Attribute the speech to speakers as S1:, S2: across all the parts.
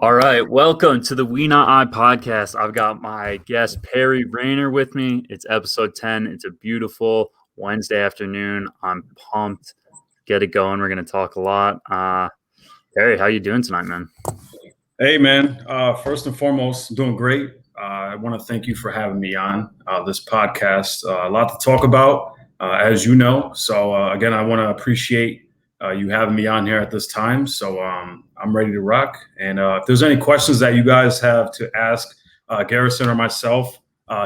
S1: All right, welcome to the We Not I podcast. I've got my guest Perry Rayner with me. It's episode 10. It's a beautiful Wednesday afternoon. I'm pumped. Get it going. We're going to talk a lot. Perry, how you doing tonight, man?
S2: Hey, man. First and foremost, doing great. I want to thank you for having me on this podcast. A lot to talk about, as you know. So, again, I want to appreciate you having me on here at this time. So I'm ready to rock. And if there's any questions that you guys have to ask Garrison or myself,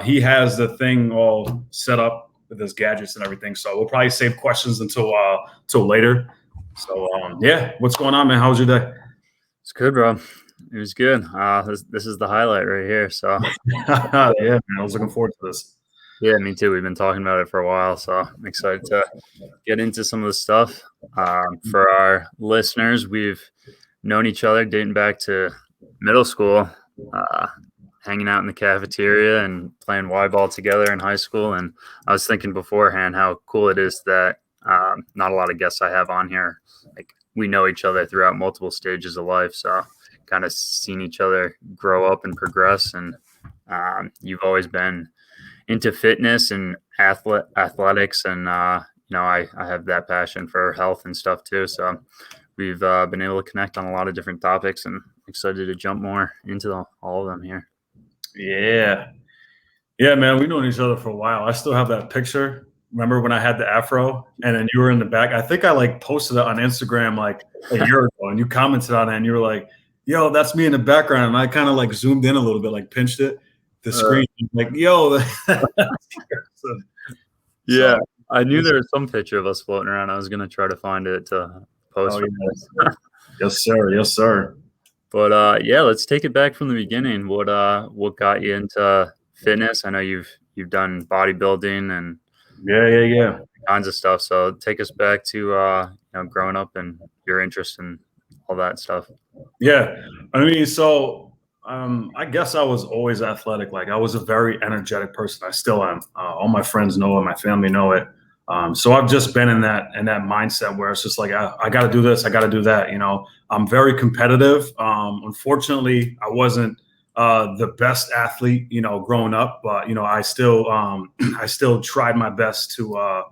S2: he has the thing all set up with his gadgets and everything. So we'll probably save questions until later. So, yeah, what's going on, man? How was your day?
S1: It's good, bro. It was good. This is the highlight right here. So,
S2: yeah, man, I was looking forward to this.
S1: Yeah, me too. We've been talking about it for a while, so I'm excited to get into some of the stuff. For our listeners, we've known each other dating back to middle school, hanging out in the cafeteria and playing Y-ball together in high school. And I was thinking beforehand how cool it is that not a lot of guests I have on here, like we know each other throughout multiple stages of life. So kind of seen each other grow up and progress. And you've always been into fitness and athletics. And, I have that passion for health and stuff too. So we've been able to connect on a lot of different topics and excited to jump more into all of them here.
S2: Yeah, man, we've known each other for a while. I still have that picture. Remember when I had the afro and then you were in the back? I think I posted it on Instagram like a year ago and you commented on it and you were like, yo, that's me in the background. And I kind of zoomed in a little bit, pinched it, the screen, yo.
S1: Yeah, I knew there was some picture of us floating around. I was going to try to find it to post.
S2: Oh, yes, sir.
S1: But yeah, let's take it back from the beginning. What got you into fitness? I know you've done bodybuilding and
S2: yeah,
S1: kinds of stuff. So take us back to growing up and your interest in all that stuff.
S2: Yeah, I mean, so I guess I was always athletic. I was a very energetic person. I still am. All my friends know it. My family know it. So I've just been in that mindset where it's just I got to do this. I got to do that. I'm very competitive. Unfortunately, I wasn't the best athlete, growing up, but I still tried my best to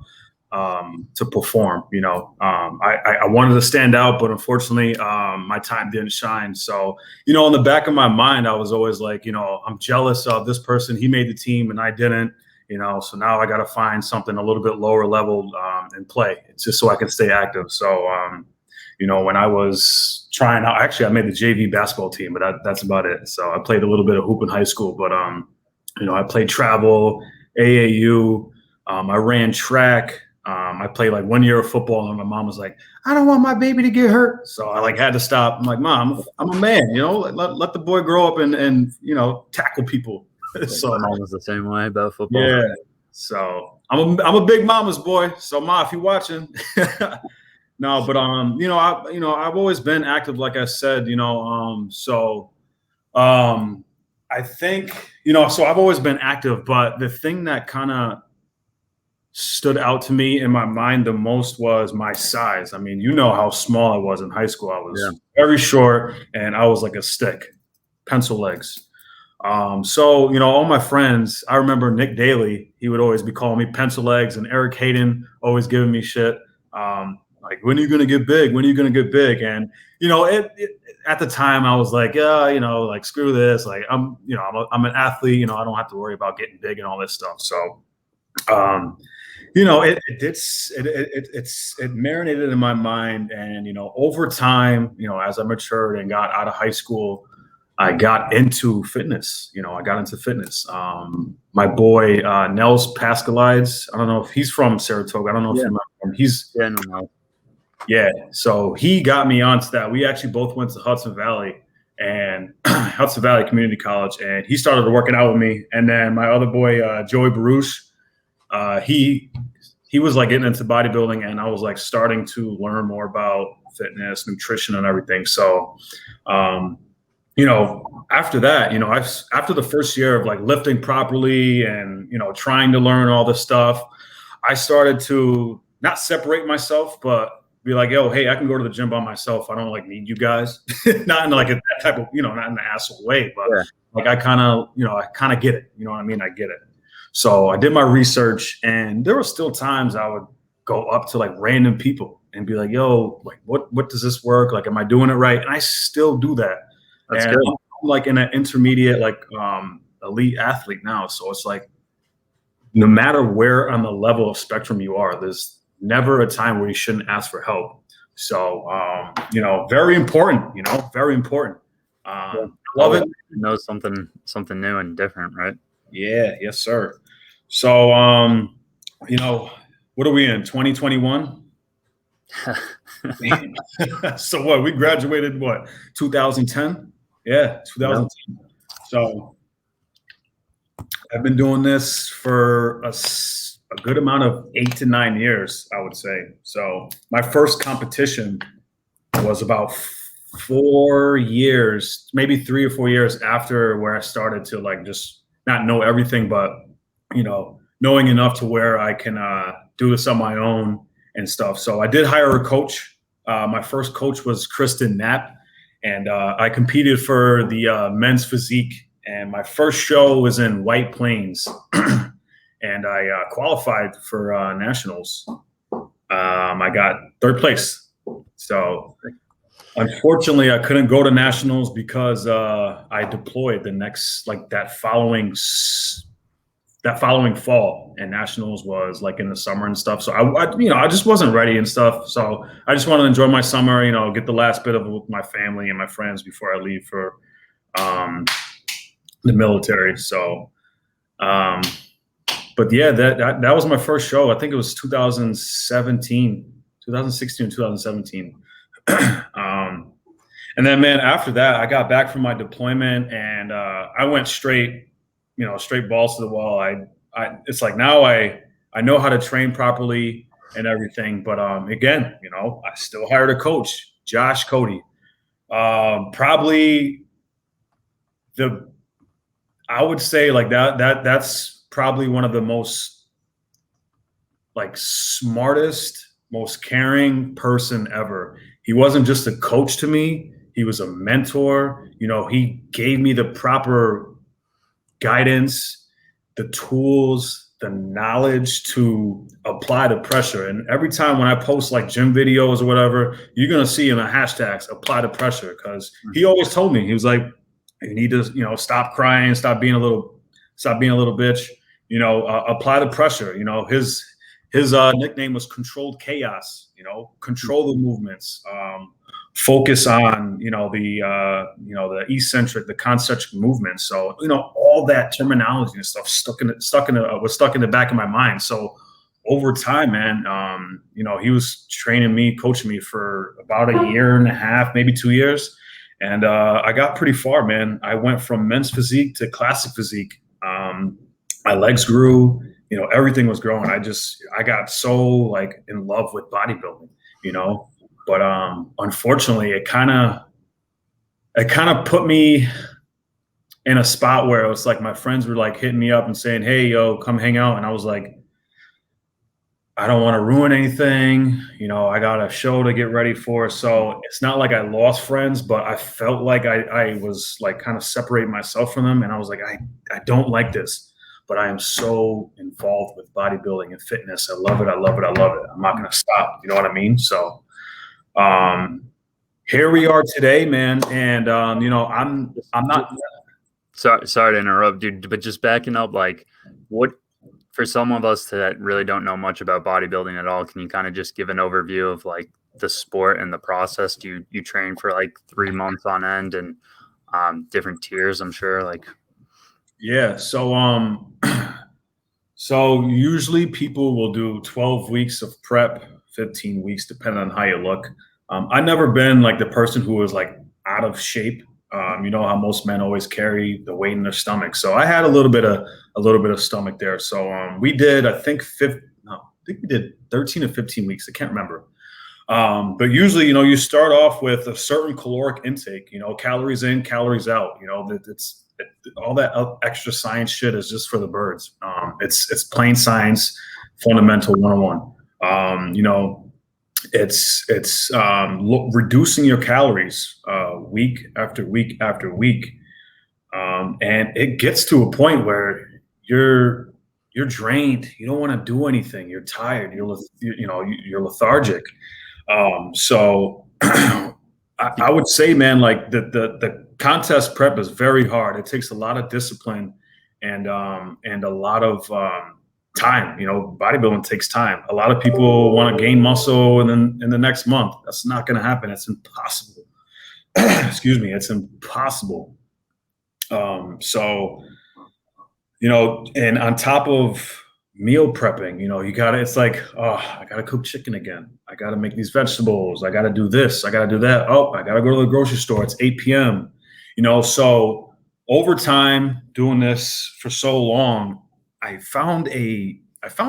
S2: perform. I wanted to stand out, but unfortunately, my time didn't shine. So, in the back of my mind, I was always I'm jealous of this person. He made the team and I didn't. So now I got to find something a little bit lower level and play. It's just so I can stay active. So, when I was trying out, actually, I made the JV basketball team, but that's about it. So I played a little bit of hoop in high school, but I played travel, AAU. I ran track. I played 1 year of football, and my mom was like, "I don't want my baby to get hurt," so I had to stop. I'm like, "Mom, I'm a man, let the boy grow up and tackle people."
S1: So my mom was the same way about football.
S2: Yeah, so I'm a big mama's boy. So Ma, if you're watching, no, but I've always been active, like I said, I think so I've always been active, but the thing that kind of stood out to me in my mind the most was my size. I mean, how small I was in high school. I was very short and I was like a stick, pencil legs. So, all my friends, I remember Nick Daly, he would always be calling me pencil legs, and Eric Hayden always giving me shit. When are you going to get big? When are you going to get big? And, at the time I was like, yeah, screw this. I'm an athlete, I don't have to worry about getting big and all this stuff. So, it marinated in my mind. And, over time, as I matured and got out of high school, I got into fitness. My boy, Nels Pascalides, I don't know if he's from Saratoga. I don't know if you remember him. So he got me onto that. We actually both went to Hudson Valley Community College, and he started working out with me. And then my other boy, Joey Baruch, he was getting into bodybuilding, and I was starting to learn more about fitness, nutrition, and everything. So, after that, after the first year of lifting properly and, trying to learn all this stuff, I started to not separate myself, but be like, yo, hey, I can go to the gym by myself. I don't like need you guys. Not in like that type of, not in an asshole way, but
S1: Yeah.
S2: like I kind of get it. You know what I mean? I get it. So I did my research, and there were still times I would go up to like random people and be like, yo, like what does this work? Like, am I doing it right? And I still do that.
S1: That's
S2: And
S1: good.
S2: I'm like in an intermediate, like elite athlete now. So it's like no matter where on the level of spectrum you are, there's never a time where you shouldn't ask for help. So very important, very important.
S1: Yeah.
S2: Love it.
S1: Know something new and different, right?
S2: Yeah, yes, sir. So what are we in? 2021? So what? We graduated 2010? Yeah, 2010. Yep. So I've been doing this for a good amount of 8 to 9 years, I would say. So my first competition was about 4 years, maybe 3 or 4 years after where I started to like just not know everything, but knowing enough to where I can do this on my own and stuff. So I did hire a coach. My first coach was Kristen Knapp, and I competed for the men's physique. And my first show was in White Plains, and I qualified for nationals. I got 3rd place. So unfortunately, I couldn't go to nationals because I deployed the next, like that following fall, and nationals was like in the summer and stuff. So I just wasn't ready and stuff. So I just wanted to enjoy my summer, get the last bit of it with my family and my friends before I leave for the military. So, but yeah, that was my first show. I think it was 2016 or 2017. And then, man, after that, I got back from my deployment, and I went straight balls to the wall. It's like now I know how to train properly and everything. But again, I still hired a coach, Josh Cody. Probably I would say like that's probably one of the most like smartest, most caring person ever. He wasn't just a coach to me. He was a mentor. He gave me the proper guidance, the tools, the knowledge to apply the pressure. And every time when I post like gym videos or whatever, you're going to see in the hashtags, apply the pressure. Cause he always told me, he was like, you need to, stop crying, stop being a little bitch, apply the pressure. His nickname was Controlled Chaos, control the movements, focus on, the eccentric, the concentric movements. So, all that terminology and stuff was stuck in the back of my mind. So over time, man, he was training me, coaching me for about a year and a half, maybe 2 years. And I got pretty far, man. I went from men's physique to classic physique. My legs grew, everything was growing. I got so like in love with bodybuilding, but unfortunately it kind of put me in a spot where it was like my friends were like hitting me up and saying, hey, yo, come hang out. And I was like, I don't want to ruin anything. I got a show to get ready for. So it's not like I lost friends, but I felt like I was like kind of separating myself from them. And I was like, I don't like this, but I am so involved with bodybuilding and fitness. I love it. I love it. I love it. I'm not going to stop. You know what I mean? So here we are today, man. And, I'm not.
S1: Sorry to interrupt, dude, but just backing up, like what, for some of us that really don't know much about bodybuilding at all, can you kind of just give an overview of like the sport and the process? Do you train for like 3 months on end and different tiers, I'm sure? Like,
S2: yeah. So usually people will do 12 weeks of prep, 15 weeks, depending on how you look. I've never been like the person who was like out of shape. You know how most men always carry the weight in their stomach. So I had a little bit of stomach there. So we did, I think we did 13 or 15 weeks. I can't remember. But usually, you start off with a certain caloric intake, calories in, calories out, all that extra science shit is just for the birds. It's plain science, fundamental 101. reducing your calories week after week after week, and it gets to a point where you're drained. You don't want to do anything. You're tired. You're lethargic. So I would say, man, like the contest prep is very hard. It takes a lot of discipline and a lot of time. Bodybuilding takes time. A lot of people want to gain muscle and then in the next month. That's not going to happen. It's impossible. Excuse me. It's impossible. So, and on top of meal prepping, it's like, oh, I got to cook chicken again. I got to make these vegetables. I got to do this. I got to do that. Oh, I got to go to the grocery store. It's 8 p.m. So over time doing this for so long, I found a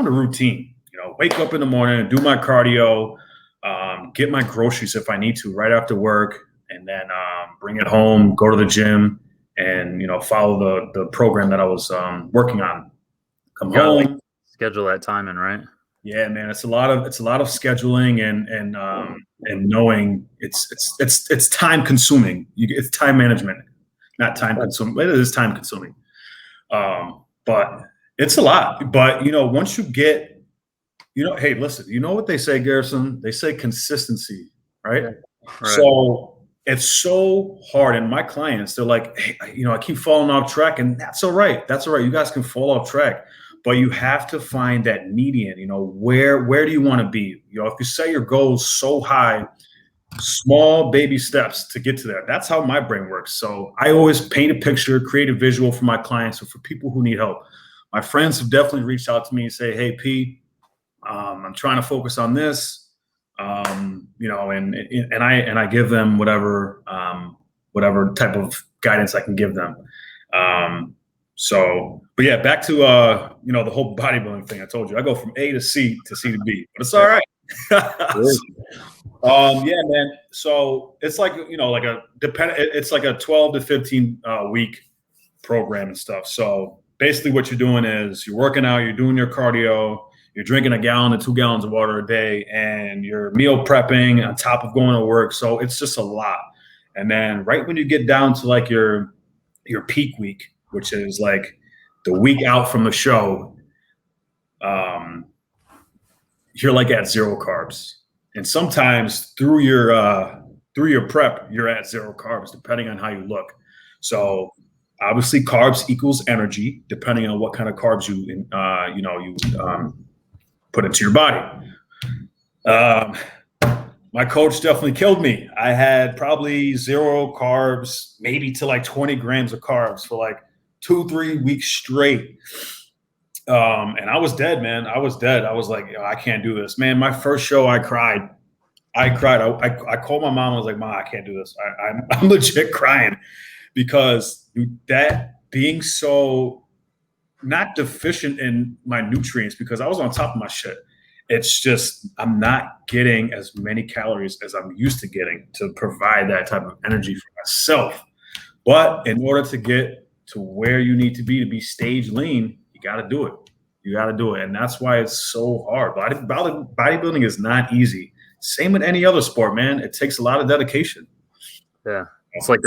S2: routine, wake up in the morning, do my cardio, get my groceries if I need to right after work, and then bring it home, go to the gym, and follow the program that I was working on. Come home,
S1: schedule that time in, right?
S2: Yeah, man, it's a lot of scheduling and knowing it's time consuming. It's time management, not time consuming. It is time consuming, but it's a lot. But once you get, hey, listen, you know what they say, Garrison? They say consistency, right? Right. So it's so hard. And my clients, they're like, hey, I keep falling off track, and that's all right. That's all right. You guys can fall off track, but you have to find that median. Where do you want to be? If you set your goals so high, small baby steps to get to there. That's how my brain works. So I always paint a picture, create a visual for my clients or for people who need help. My friends have definitely reached out to me and say, hey, Pete, I'm trying to focus on this. And I give them whatever type of guidance I can give them. But yeah, back to the whole bodybuilding thing. I told you I go from A to C to C to B, but it's all right. Yeah, man. So it's like it's like a 12 to 15 week program and stuff. So basically, what you're doing is you're working out, you're doing your cardio. You're drinking 1 gallon to 2 gallons of water a day, and you're meal prepping on top of going to work. So it's just a lot. And then right when you get down to like your peak week, which is like the week out from the show, you're like at 0 carbs. And sometimes through your prep, you're at 0 carbs, depending on how you look. So obviously, carbs equals energy, depending on what kind of carbs you put into your body. My coach definitely killed me. I had probably 0 carbs, maybe to like 20 grams of carbs for like 2-3 weeks straight. And I was dead, man. I was dead. I was like, I can't do this, man. My first show, I cried. I called my mom. I was like, Mom, I can't do this. I'm legit crying because that being so not deficient in my nutrients, because I was on top of my shit. It's just I'm not getting as many calories as I'm used to getting to provide that type of energy for myself. But in order to get to where you need to be stage lean, you got to do it. You got to do it. And that's why it's so hard. Bodybuilding is not easy. Same with any other sport, man. It takes a lot of dedication.
S1: Yeah. It's like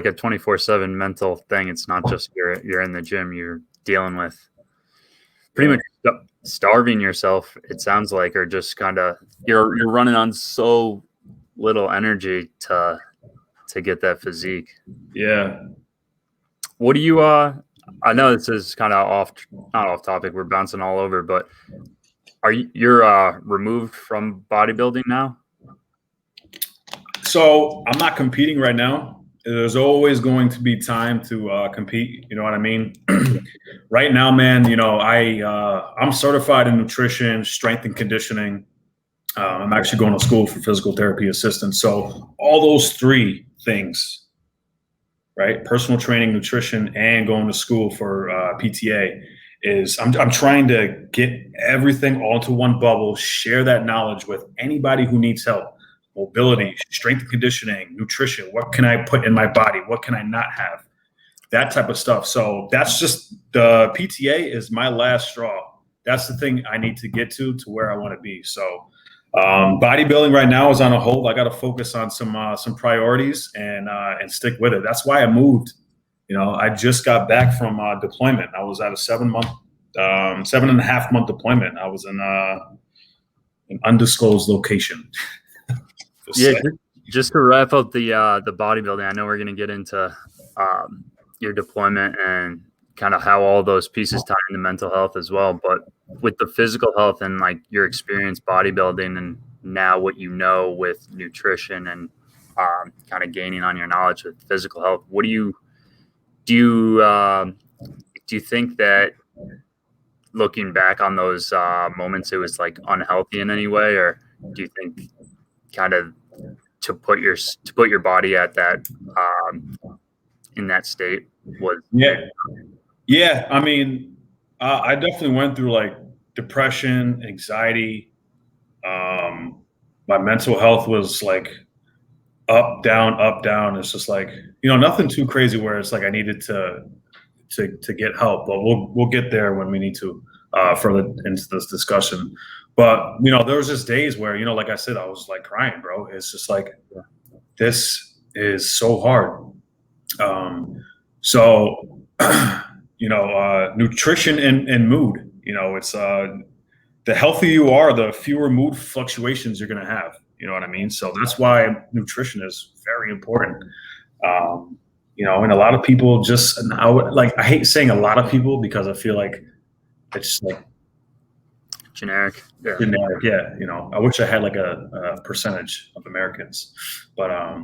S1: a 24/7 mental thing. It's not just you're in the gym, you're dealing with pretty much starving yourself, it sounds like, or just kind of you're running on so little energy to get that physique.
S2: Yeah.
S1: What do you I know this is kind of not off topic, we're bouncing all over, but you're removed from bodybuilding now?
S2: So I'm not competing right now. There's always going to be time to compete. You know what I mean? Right now, man, I'm certified in nutrition, strength and conditioning. I'm actually going to school for physical therapy assistant. So all those 3 things, right? Personal training, nutrition, and going to school for PTA is I'm trying to get everything all into one bubble, share that knowledge with anybody who needs help. Mobility, strength and conditioning, nutrition. What can I put in my body? What can I not have? That type of stuff. So that's just the PTA is my last straw. That's the thing I need to get to where I want to be. So Bodybuilding right now is on a hold. I got to focus on some priorities and stick with it. That's why I moved. I just got back from deployment. I was at a 7.5 month deployment. I was in an undisclosed location.
S1: Yeah, just to wrap up the bodybuilding, I know we're going to get into your deployment and kind of how all those pieces tie into mental health as well. But with the physical health and like your experience bodybuilding and now what you know with nutrition and kind of gaining on your knowledge with physical health, what do you think that looking back on those moments, it was like unhealthy in any way, or do you think kind of to put your body at that in that state was
S2: yeah. I mean, I definitely went through like depression, anxiety. My mental health was like up, down, up, down. It's just like nothing too crazy where it's like I needed to get help, but we'll get there when we need to further into this discussion. But there was just days where like I said, I was like crying, bro. It's just like this is so hard. So nutrition and mood. It's the healthier you are, the fewer mood fluctuations you're going to have. You know what I mean? So that's why nutrition is very important. And a lot of people I hate saying a lot of people because I feel like it's like
S1: generic.
S2: Yeah. Generic, yeah. I wish I had like a percentage of Americans, but I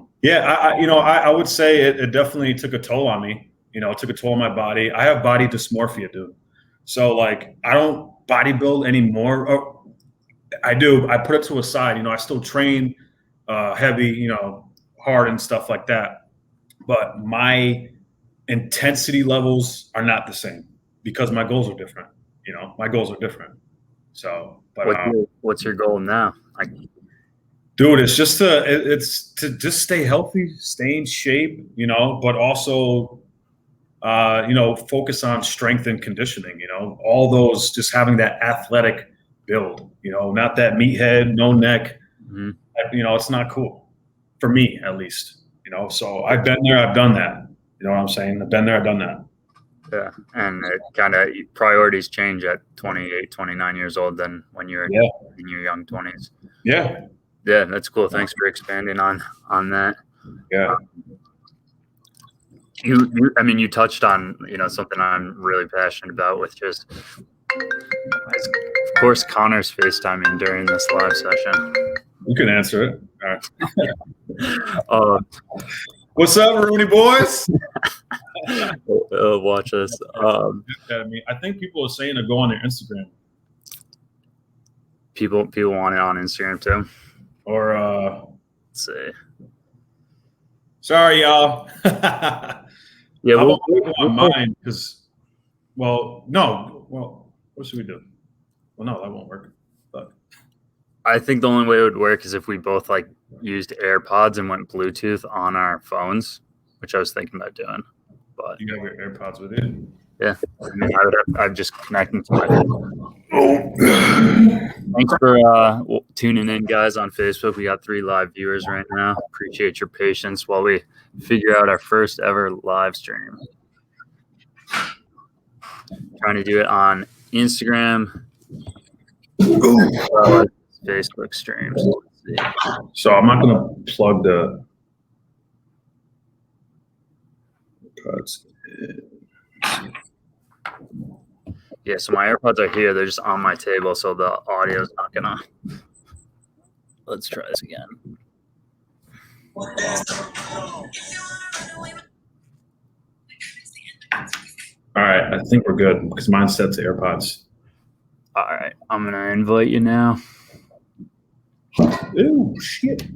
S2: would say it definitely took a toll on me. It took a toll on my body. I have body dysmorphia, dude. So like I don't bodybuild anymore. Oh, I do. I put it to a side. I still train heavy, hard and stuff like that. But my intensity levels are not the same because my goals are different. My goals are different. So, but
S1: what's your goal now?
S2: Dude, it's to just stay healthy, stay in shape, but also, focus on strength and conditioning. All those, just having that athletic build. Not that meathead, no neck.
S1: Mm-hmm.
S2: It's not cool for me, at least. So I've been there, I've done that. You know what I'm saying? I've been there, I've done that.
S1: Yeah, and it kind of priorities change at 28, 29 years old than when you're in your young 20s.
S2: Yeah,
S1: that's cool. Thanks for expanding on that.
S2: Yeah.
S1: You touched on something I'm really passionate about with just, of course, Connor's FaceTiming during this live session.
S2: You can answer it. All right. What's up, Rooney boys?
S1: Watch this.
S2: I think people are saying to go on their Instagram.
S1: People want it on Instagram too.
S2: Or
S1: let's see.
S2: Sorry, y'all.
S1: Yeah,
S2: we'll on mine because. Well, no. Well, what should we do? Well, no, that won't work. But
S1: I think the only way it would work is if we both like used AirPods and went Bluetooth on our phones, which I was thinking about doing. But
S2: you have your AirPods with you?
S1: Yeah, I'm just connecting to my phone. Thanks for tuning in, guys, on Facebook. We got 3 live viewers right now. Appreciate your patience while we figure out our first ever live stream. Trying to do it on Instagram, Facebook streams.
S2: So I'm not going to plug the AirPods.
S1: Yeah, so my AirPods are here. They're just on my table, so the audio is not gonna. Let's try this again.
S2: All right, I think we're good because mine's set to AirPods.
S1: All right, I'm gonna invite you now.
S2: Ooh, shit.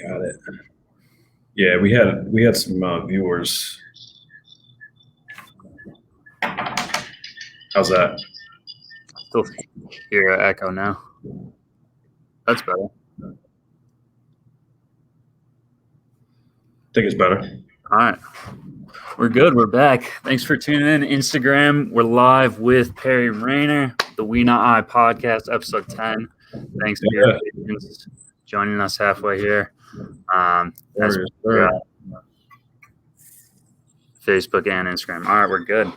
S2: Got it. Yeah, we had some viewers. How's that?
S1: Still hear an echo now. That's better.
S2: Think it's better.
S1: All right. We're good. We're back. Thanks for tuning in. Instagram, we're live with Perry and Rayner, the We Not I podcast, episode 10. Thanks for your patience joining us halfway here. That's Facebook and Instagram. All right, we're good.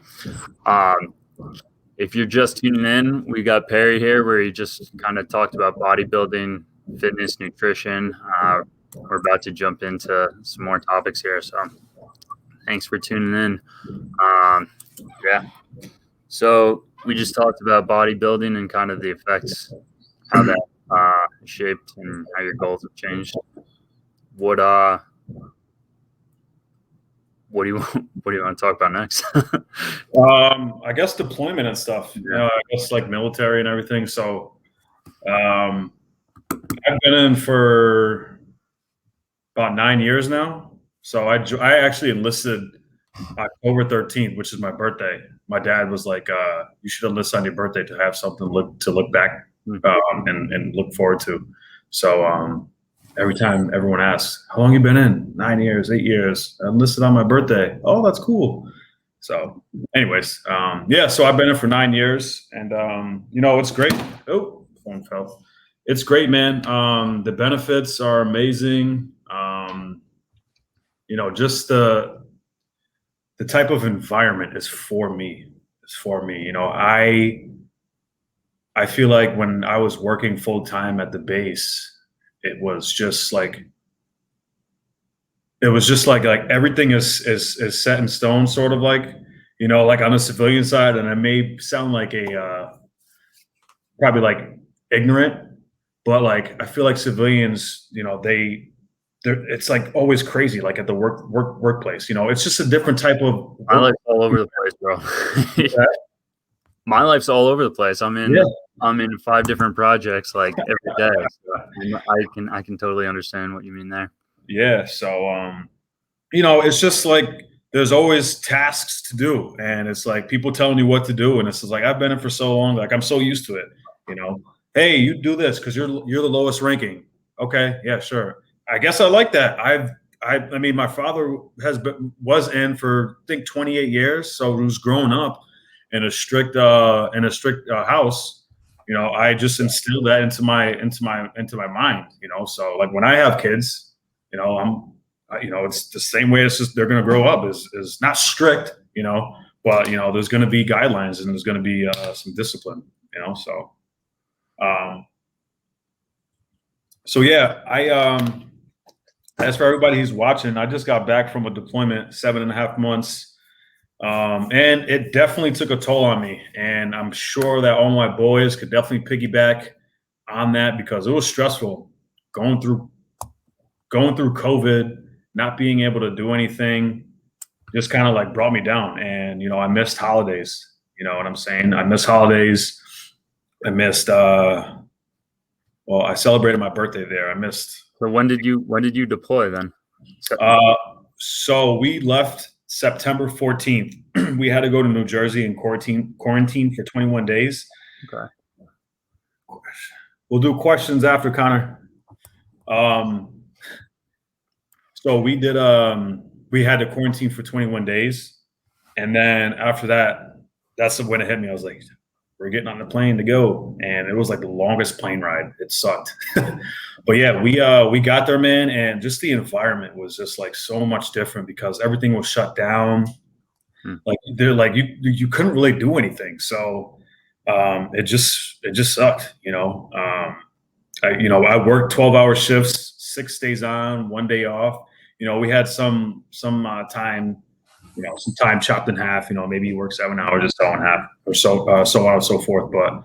S1: If you're just tuning in, we got Perry here where he just kind of talked about bodybuilding, fitness, nutrition. We're about to jump into some more topics here. So thanks for tuning in. Yeah. So we just talked about bodybuilding and kind of the effects, how that shaped and how your goals have changed. What do you want to talk about next?
S2: I guess deployment and stuff.
S1: Yeah.
S2: I guess like military and everything. So I've been in for about 9 years now. So I actually enlisted October 13th, which is my birthday. My dad was like, "You should enlist on your birthday to have something to look back and look forward to." So every time everyone asks, "How long you been in?" 9 years, 8 years. I enlisted on my birthday. Oh, that's cool. So, anyways, so I've been in for 9 years, and it's great. Oh, phone fell. It's great, man. The benefits are amazing. Just the type of environment is for me. It's for me. I feel like when I was working full time at the base, it was just like everything is set in stone, sort of like on the civilian side. And I may sound like probably like ignorant, but like I feel like civilians, it's like always crazy, like at the workplace. It's just a different type of.
S1: My life's all over the place, bro. My life's all over the place. I'm in 5 different projects like every day. So I can totally understand what you mean there.
S2: Yeah. So it's just like there's always tasks to do, and it's like people telling you what to do, and it's just like I've been in for so long, like I'm so used to it. Hey, you do this because you're the lowest ranking. Okay, yeah, sure. I guess I like that. I mean, my father was in for I think 28 years, so he was growing up in a strict house. I just instilled that into my mind. So like when I have kids, it's the same way. It's just they're going to grow up is not strict, but there's going to be guidelines and there's going to be some discipline, So, as for everybody who's watching, I just got back from a deployment, 7.5 months. And it definitely took a toll on me. And I'm sure that all my boys could definitely piggyback on that because it was stressful going through COVID, not being able to do anything, just kind of like brought me down. And, I missed holidays. You know what I'm saying? I missed holidays. I missed, I celebrated my birthday there. I missed.
S1: So when did you deploy then?
S2: So we left September 14th. We had to go to New Jersey and quarantine for 21 days.
S1: Okay.
S2: We'll do questions after, Connor. So we did. We had to quarantine for 21 days, and then after that, that's when it hit me. I was like, "We're getting on the plane to go," and it was like the longest plane ride. It sucked, but yeah, we got there, man, and just the environment was just like so much different because everything was shut down. Like they're like you couldn't really do anything, so it just sucked. I worked 12-hour shifts, 6 days on, 1 day off. We had some time, some time chopped in half. Maybe you work 7 hours, just so in half, or so on and so forth. But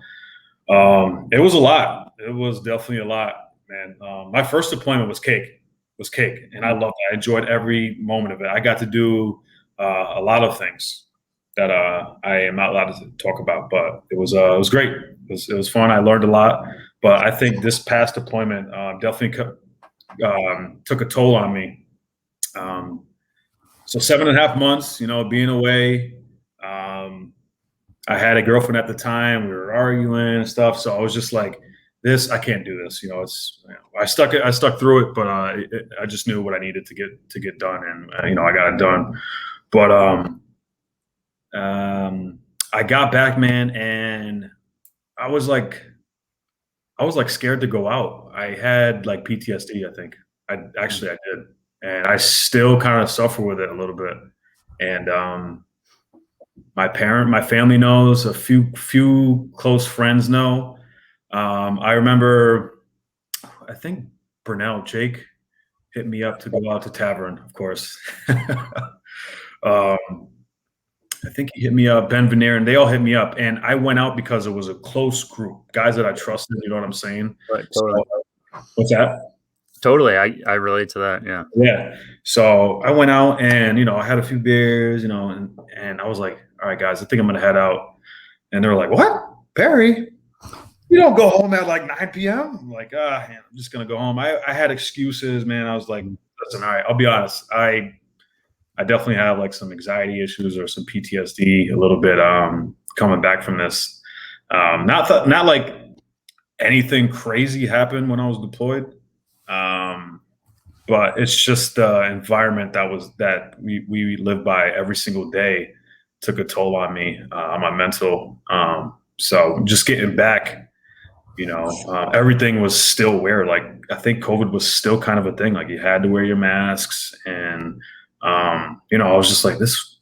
S2: it was a lot. It was definitely a lot, man. My first deployment was cake, and I loved it. I enjoyed every moment of it. I got to do a lot of things that I am not allowed to talk about, but it was great. It was fun. I learned a lot, but I think this past deployment definitely took a toll on me. So 7.5 months, being away. I had a girlfriend at the time. We were arguing and stuff. So I was just like, this, I can't do this. I stuck through it, but I just knew what I needed to get done, and I got it done. But I got back, man, and I was like scared to go out. I had like PTSD, I think. I did. And I still kind of suffer with it a little bit. And my family knows, a few close friends know. I remember, I think Jake hit me up to go out to tavern, of course. um, I think he hit me up, Ben Veneer, and they all hit me up. And I went out because it was a close group, guys that I trusted. You know what I'm saying?
S1: Right, totally.
S2: So, what's that?
S1: Totally, I relate to that. Yeah.
S2: Yeah. So I went out and I had a few beers, and I was like, all right, guys, I think I'm gonna head out. And they were like, what, Barry? You don't go home at like 9 p.m. I'm like, man, I'm just gonna go home. I had excuses, man. I was like, listen, all right, I'll be honest. I definitely have like some anxiety issues or some PTSD a little bit coming back from this. Not like anything crazy happened when I was deployed. But it's just the environment that we live by every single day took a toll on me, on my mental. So just getting back, everything was still weird. Like I think COVID was still kind of a thing. Like you had to wear your masks, and I was just like, this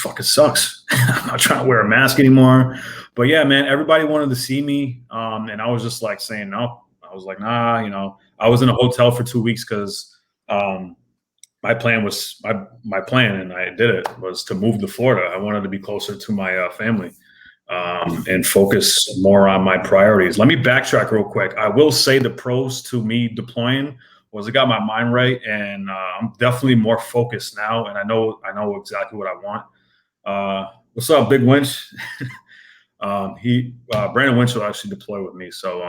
S2: fucking sucks. I'm not trying to wear a mask anymore. But yeah, man, everybody wanted to see me, and I was just like saying no. I was like, nah. I was in a hotel for 2 weeks because my plan, and I did it, was to move to Florida. I wanted to be closer to my family. And focus more on my priorities. Let me backtrack real quick. I will say the pros to me deploying was I got my mind right, and I'm definitely more focused now, and I know exactly what I want. What's up, Big Winch? Brandon Winch will actually deploy with me, so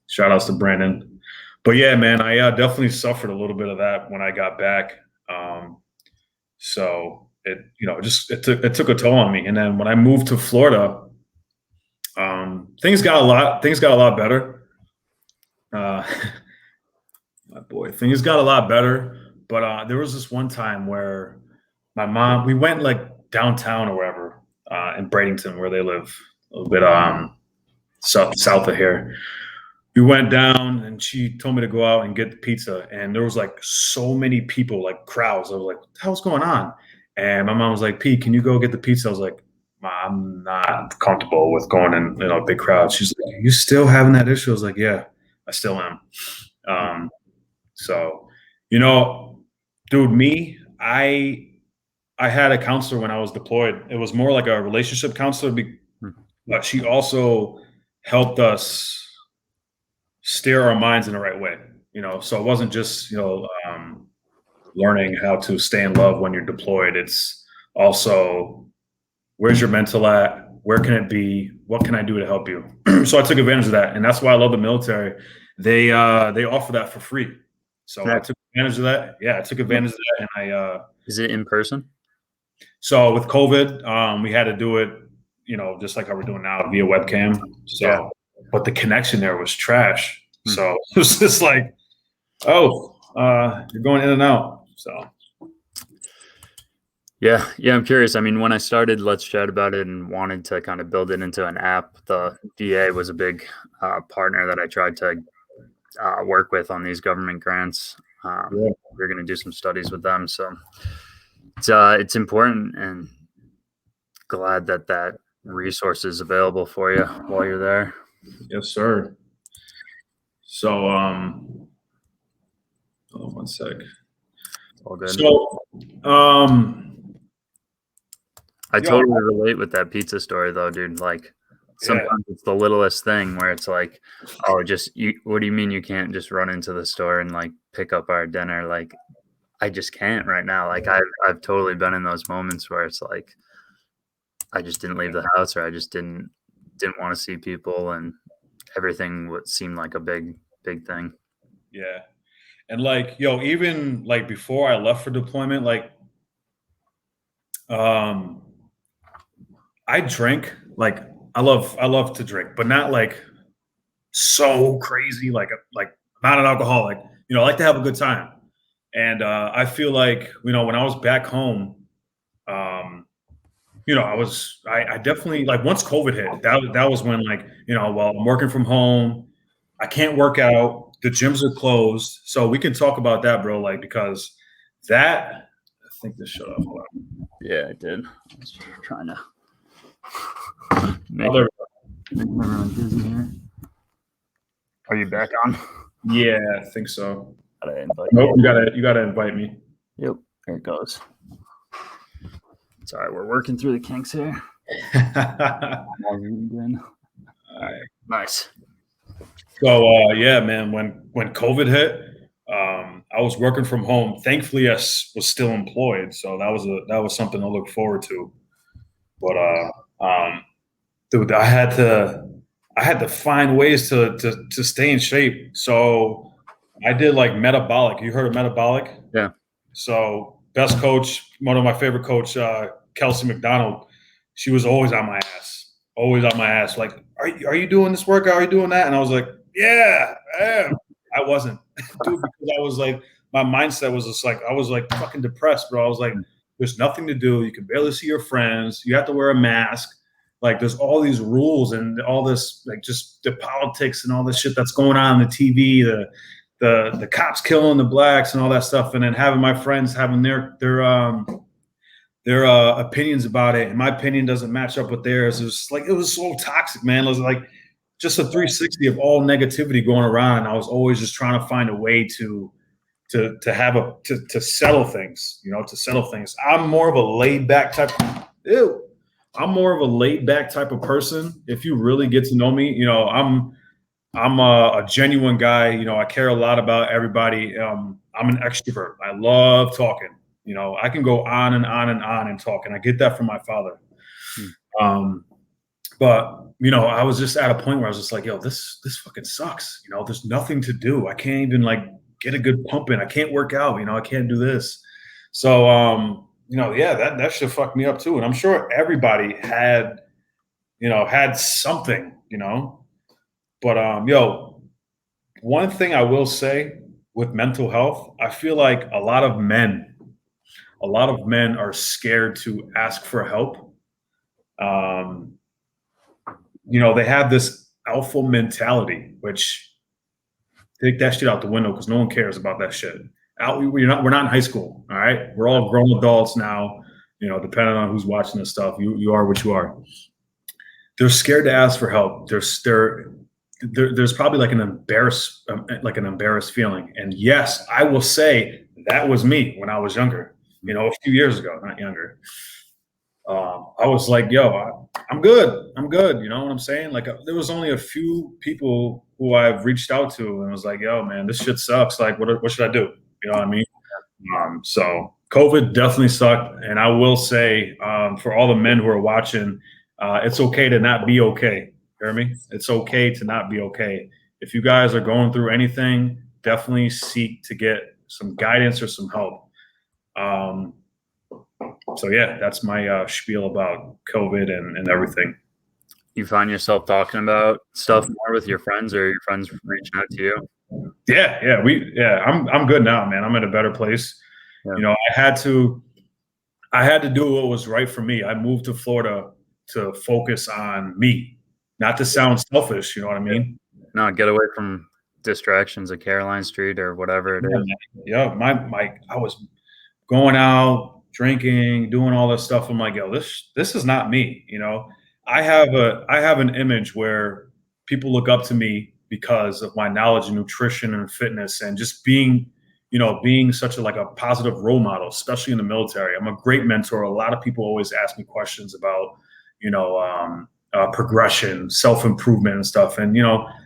S2: shout outs to Brandon. But yeah, man, I definitely suffered a little bit of that when I got back. So it took a toll on me. And then when I moved to Florida, things got a lot better. My boy, things got a lot better. But there was this one time where my mom, we went like downtown or wherever, in Bradenton, where they live, a little bit south of here. We went down and she told me to go out and get the pizza. And there was like so many people, like crowds. I was like, what the hell's going on? And my mom was like, Pete, can you go get the pizza? I was like, I'm not comfortable with going in a big crowd. She's like, you still having that issue? I was like, yeah, I still am. So, dude, I had a counselor when I was deployed. It was more like a relationship counselor, but she also helped us steer our minds in the right way. So it wasn't just, learning how to stay in love when you're deployed. It's also, where's your mental at? Where can it be? What can I do to help you? So I took advantage of that. And that's why I love the military. They offer that for free. So I took advantage of that. Yeah, I took advantage of that. And
S1: is it in person?
S2: So with COVID, we had to do it, just like how we're doing now via webcam. So, yeah. But the connection there was trash. So it was just like, you're going in and out. So,
S1: yeah, I'm curious. I mean, when I started Let's Chat About It and wanted to kind of build it into an app, the VA was a big partner that I tried to work with on these government grants. We're going to do some studies with them, so it's important, and glad that resource is available for you while you're there.
S2: Yes, sir. So, hold on one sec.
S1: All good.
S2: So,
S1: I totally relate with that pizza story, though, dude. Like, sometimes it's the littlest thing where it's like, oh, what do you mean you can't just run into the store and like pick up our dinner? Like, I just can't right now. Like, I've totally been in those moments where it's like, I just didn't leave the house, or I just didn't want to see people, and everything would seem like a big thing.
S2: Yeah. And like, even like before I left for deployment, like, I drink. Like, I love to drink, but not like so crazy. Like not an alcoholic. I like to have a good time. And I feel like, when I was back home, I definitely, like, once COVID hit, that was when, like, well, I'm working from home. I can't work out. The gyms are closed. So we can talk about that, bro. Like, because I think this shut off. Hold on.
S1: Yeah, I did. I was trying to
S2: Make
S1: everyone dizzy here. Are you back on?
S2: Yeah, I think so.
S1: Gotta invite
S2: Nope, you gotta invite me.
S1: Yep, there it goes. Sorry, we're working through the kinks here.
S2: All
S1: right, nice.
S2: So yeah, man, when COVID hit, I was working from home. Thankfully, I was still employed, so that was something to look forward to. But dude, I had to find ways to stay in shape. So I did, like, metabolic. You heard of metabolic?
S1: Yeah.
S2: So best coach, one of my favorite coach, Kelsey McDonald, she was always on my ass. Like, are you doing this workout? Are you doing that? And I was like, yeah, I am. I wasn't, dude, because I was like, my mindset was just like, I was like fucking depressed, bro. I was like, there's nothing to do. You can barely see your friends. You have to wear a mask. Like, there's all these rules and all this, like, just the politics and all this shit that's going on the TV, the cops killing the blacks and all that stuff, and then having my friends having their opinions about it, and my opinion doesn't match up with theirs. It was so toxic, man. It was like just a 360 of all negativity going around, and I was always just trying to find a way to settle things, to settle things. I'm more of a laid back type. I'm more of a laid back type of person. If you really get to know me, I'm a genuine guy. I care a lot about everybody. I'm an extrovert. I love talking. I can go on and on and on and talk, and I get that from my father. But I was just at a point where I was just like, yo, this fucking sucks. There's nothing to do. I can't even, like, get a good pump in. I can't work out. I can't do this. So yeah, that shit fucked me up too. And I'm sure everybody had something. But one thing I will say with mental health, I feel like a lot of men are scared to ask for help. They have this alpha mentality, which, take that shit out the window, because no one cares about that shit. We're not in high school, all right? We're all grown adults now. Depending on who's watching this stuff, you are what you are. They're scared to ask for help. There's probably like an embarrassed feeling. And yes, I will say that was me when I was younger. A few years ago, not younger. I was like, yo, I'm good. You know what I'm saying? Like, there was only a few people who I've reached out to and was like, yo, man, this shit sucks. Like, what should I do? You know what I mean? So COVID definitely sucked. And I will say, for all the men who are watching, it's okay to not be okay. You hear me? It's okay to not be okay. If you guys are going through anything, definitely seek to get some guidance or some help. So yeah, that's my spiel about COVID and everything.
S1: You find yourself talking about stuff more with your friends, or your friends reaching out to you?
S2: Yeah. I'm good now, man. I'm in a better place. Yeah. I had to do what was right for me. I moved to Florida to focus on me, not to sound selfish. You know what I mean?
S1: No, get away from distractions at Caroline Street or whatever it is.
S2: Yeah, I was going out, drinking, doing all this stuff. I'm like, yo, this is not me. I have an image where people look up to me because of my knowledge in nutrition and fitness, and just being such a positive role model, especially in the military. I'm a great mentor. A lot of people always ask me questions about, progression, self-improvement and stuff. And,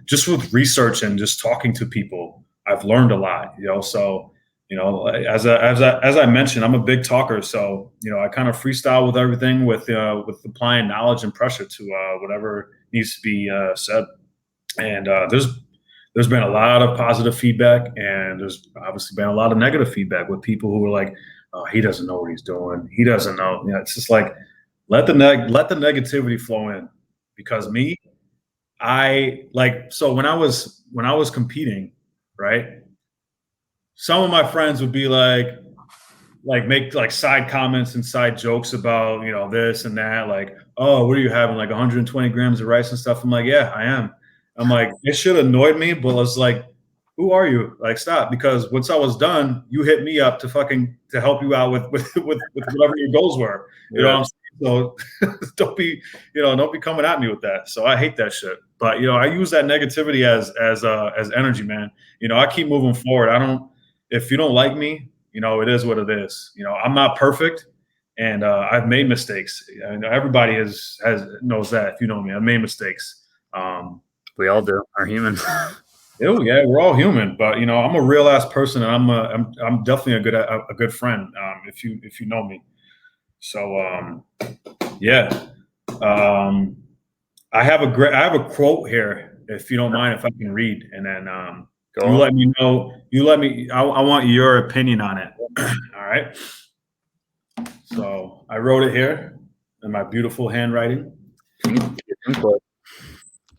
S2: just with research and just talking to people, I've learned a lot, so, as I mentioned, I'm a big talker. So, I kind of freestyle with everything with applying knowledge and pressure to whatever needs to be said. And there's been a lot of positive feedback, and there's obviously been a lot of negative feedback with people who are like, oh, he doesn't know what he's doing. He doesn't know. It's just like, let the negativity flow in, because me, so when I was competing, right? Some of my friends would be like make like side comments and side jokes about, this and that, like, oh, what are you having, like 120 grams of rice and stuff? I'm like, yeah, I am. I'm like, it should annoyed me, but it's like, who are you? Like, stop. Because once I was done, you hit me up to help you out with whatever your goals were. You know what I'm saying? So don't be coming at me with that. So I hate that shit. But I use that negativity as energy, man. I keep moving forward. If you don't like me, it is what it is. I'm not perfect, and I've made mistakes. And everybody knows that. If you know me, I've made mistakes.
S1: We all do. Are human.
S2: Oh yeah, we're all human, but I'm a real ass person, and I'm definitely a good friend. If you know me, so yeah. I have a quote here, if you don't mind, if I can read, and then
S1: Go on.
S2: let me know. I want your opinion on it. All right. So I wrote it here in my beautiful handwriting. All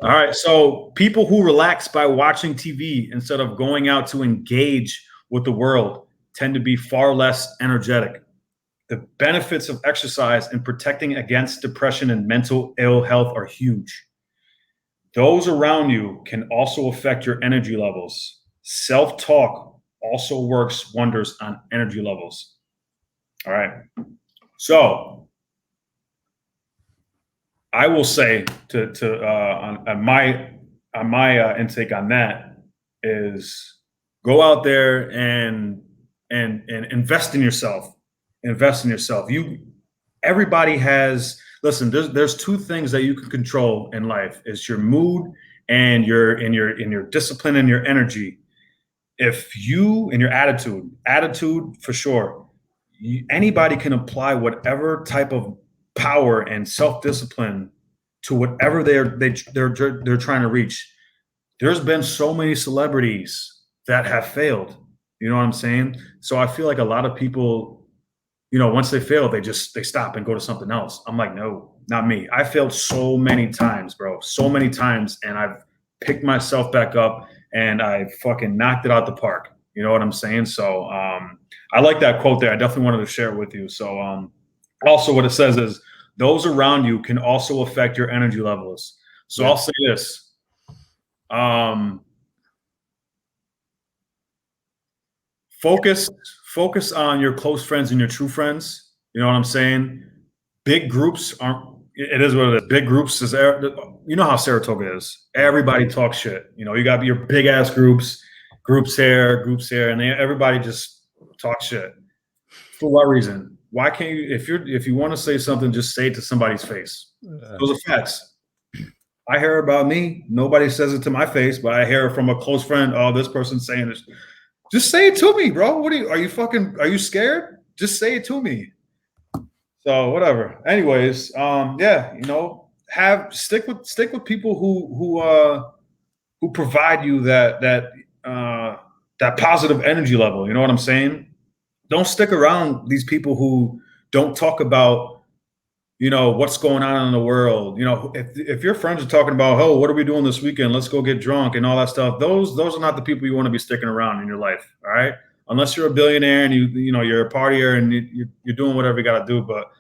S2: right. So people who relax by watching TV instead of going out to engage with the world tend to be far less energetic. The benefits of exercise in protecting against depression and mental ill health are huge. Those around you can also affect your energy levels. Self-talk also works wonders on energy levels. All right. So I will say on my intake on that is go out there and invest in yourself. Invest in yourself. Everybody has. Listen, there's two things that you can control in life: is your mood and your discipline and your energy. If you and your attitude for sure. Anybody can apply whatever type of power and self-discipline to whatever they're trying to reach. There's been so many celebrities that have failed. You know what I'm saying? So I feel like a lot of people, once they fail, they stop and go to something else. I'm like, no, not me. I failed so many times, bro. So many times, and I've picked myself back up and I fucking knocked it out the park. You know what I'm saying? So I like that quote there. I definitely wanted to share it with you. So also what it says is those around you can also affect your energy levels. So I'll say this. Focus on your close friends and your true friends. You know what I'm saying? Big groups it is what it is. Big groups you know how Saratoga is. Everybody talks shit. You got your big ass groups here, and everybody just talk shit. For what reason? Why can't you, if you want to say something, just say it to somebody's face? Those are facts. I hear about me. Nobody says it to my face, but I hear from a close friend, oh, this person's saying this. Just say it to me, bro. Are you scared? Just say it to me. So whatever. Anyways, stick with people who provide you that positive energy level. You know what I'm saying? Don't stick around these people who don't talk about, what's going on in the world. If your friends are talking about, oh, what are we doing this weekend? Let's go get drunk and all that stuff. Those are not the people you want to be sticking around in your life. All right. Unless you're a billionaire and you're a partier and you're doing whatever you got to do. But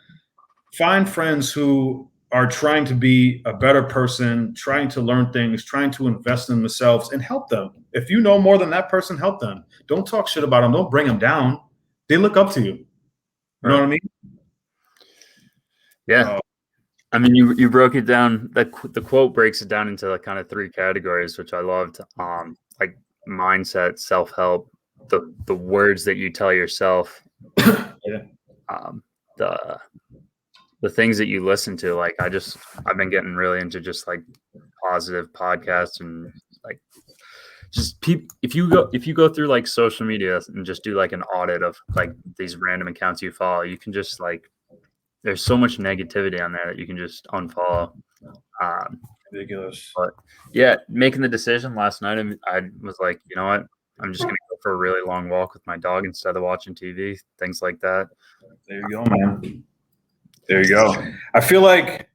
S2: find friends who are trying to be a better person, trying to learn things, trying to invest in themselves and help them. If you know more than that person, help them. Don't talk shit about them. Don't bring them down. They look up to you. You know what I mean?
S1: Yeah. I mean, you broke it down. The quote breaks it down into kind of three categories, which I loved. Like mindset, self-help, the words that you tell yourself, the things that you listen to. Like I've been getting really into just like positive podcasts and like just if you go through like social media and just do like an audit of like these random accounts you follow, you can just like there's so much negativity on there that you can just unfollow.
S2: Ridiculous.
S1: But yeah, making the decision last night, I was like, you know what? I'm just going to go for a really long walk with my dog instead of watching TV, things like that.
S2: There you go, man. There you go. I feel like,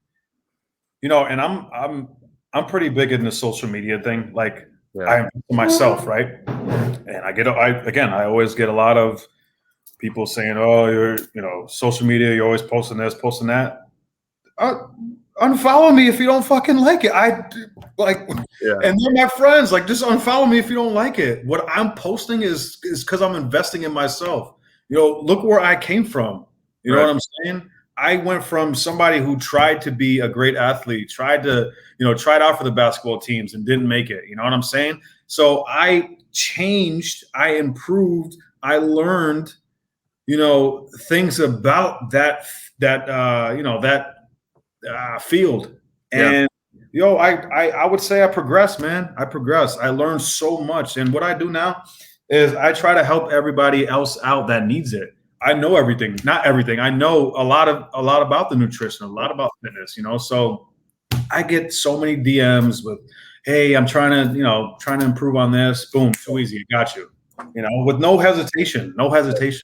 S2: and I'm pretty big in the social media thing. Like
S1: Yeah.
S2: I am myself, right? And I always get a lot of people saying, "Oh, social media. You're always posting this, posting that." Uh, Unfollow me if you don't fucking like it.
S1: Yeah.
S2: And they're my friends. Like, just unfollow me if you don't like it. What I'm posting is because I'm investing in myself. Look where I came from. You know
S1: Right.
S2: what I'm saying? I went from somebody who tried to be a great athlete, tried out for the basketball teams and didn't make it. You know what I'm saying? So I changed, I improved, I learned, things about that field.
S1: Yeah.
S2: And I would say I progressed, man. I progressed. I learned so much. And what I do now is I try to help everybody else out that needs it. I know everything, not everything. I know a lot about the nutrition, a lot about fitness, So I get so many DMs with, "Hey, I'm trying to improve on this." Boom, too easy. I got you. With no hesitation, no hesitation.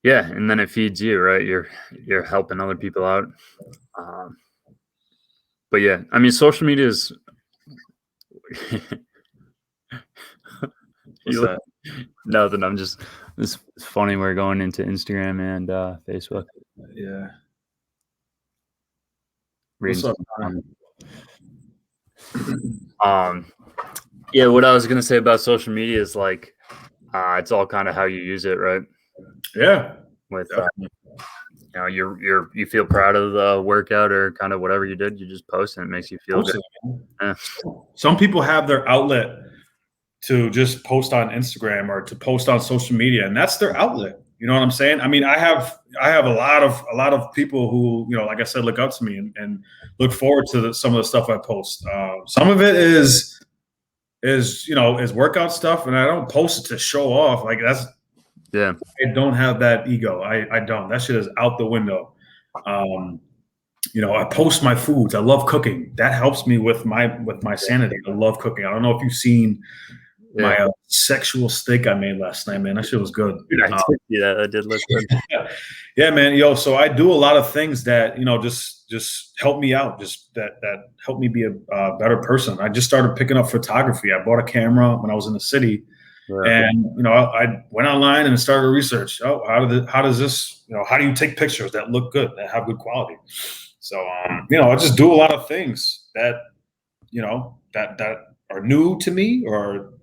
S1: Yeah, and then it feeds you, right? You're helping other people out. But yeah, I mean, social media is.
S2: What's that?
S1: Nothing. I'm just. It's funny. We're going into Instagram and Facebook.
S2: Yeah.
S1: Reading
S2: What's up,
S1: some-
S2: man?
S1: Yeah, what I was gonna say about social media is like, it's all kind of how you use it, right?
S2: Yeah.
S1: With you feel proud of the workout or kind of whatever you did, you just post and it makes you feel good. Yeah.
S2: Some people have their outlet to just post on Instagram or to post on social media, and that's their outlet. You know what I'm saying? I mean, I have a lot of people who, like I said, look up to me and look forward to some of the stuff I post. Some of it is workout stuff, and I don't post it to show off. Like
S1: Yeah.
S2: I don't have that ego. I don't. That shit is out the window. I post my foods. I love cooking. That helps me with my sanity. I love cooking. I don't know if you've seen my sexual steak I made last night, man. That shit was good.
S1: I did look good.
S2: Yeah, man. So I do a lot of things that just help me out. Just that help me be a better person. I just started picking up photography. I bought a camera when I was in the city. And I went online and started research. Oh, how does this? How do you take pictures that look good, that have good quality? So I just do a lot of things that that are new to me, or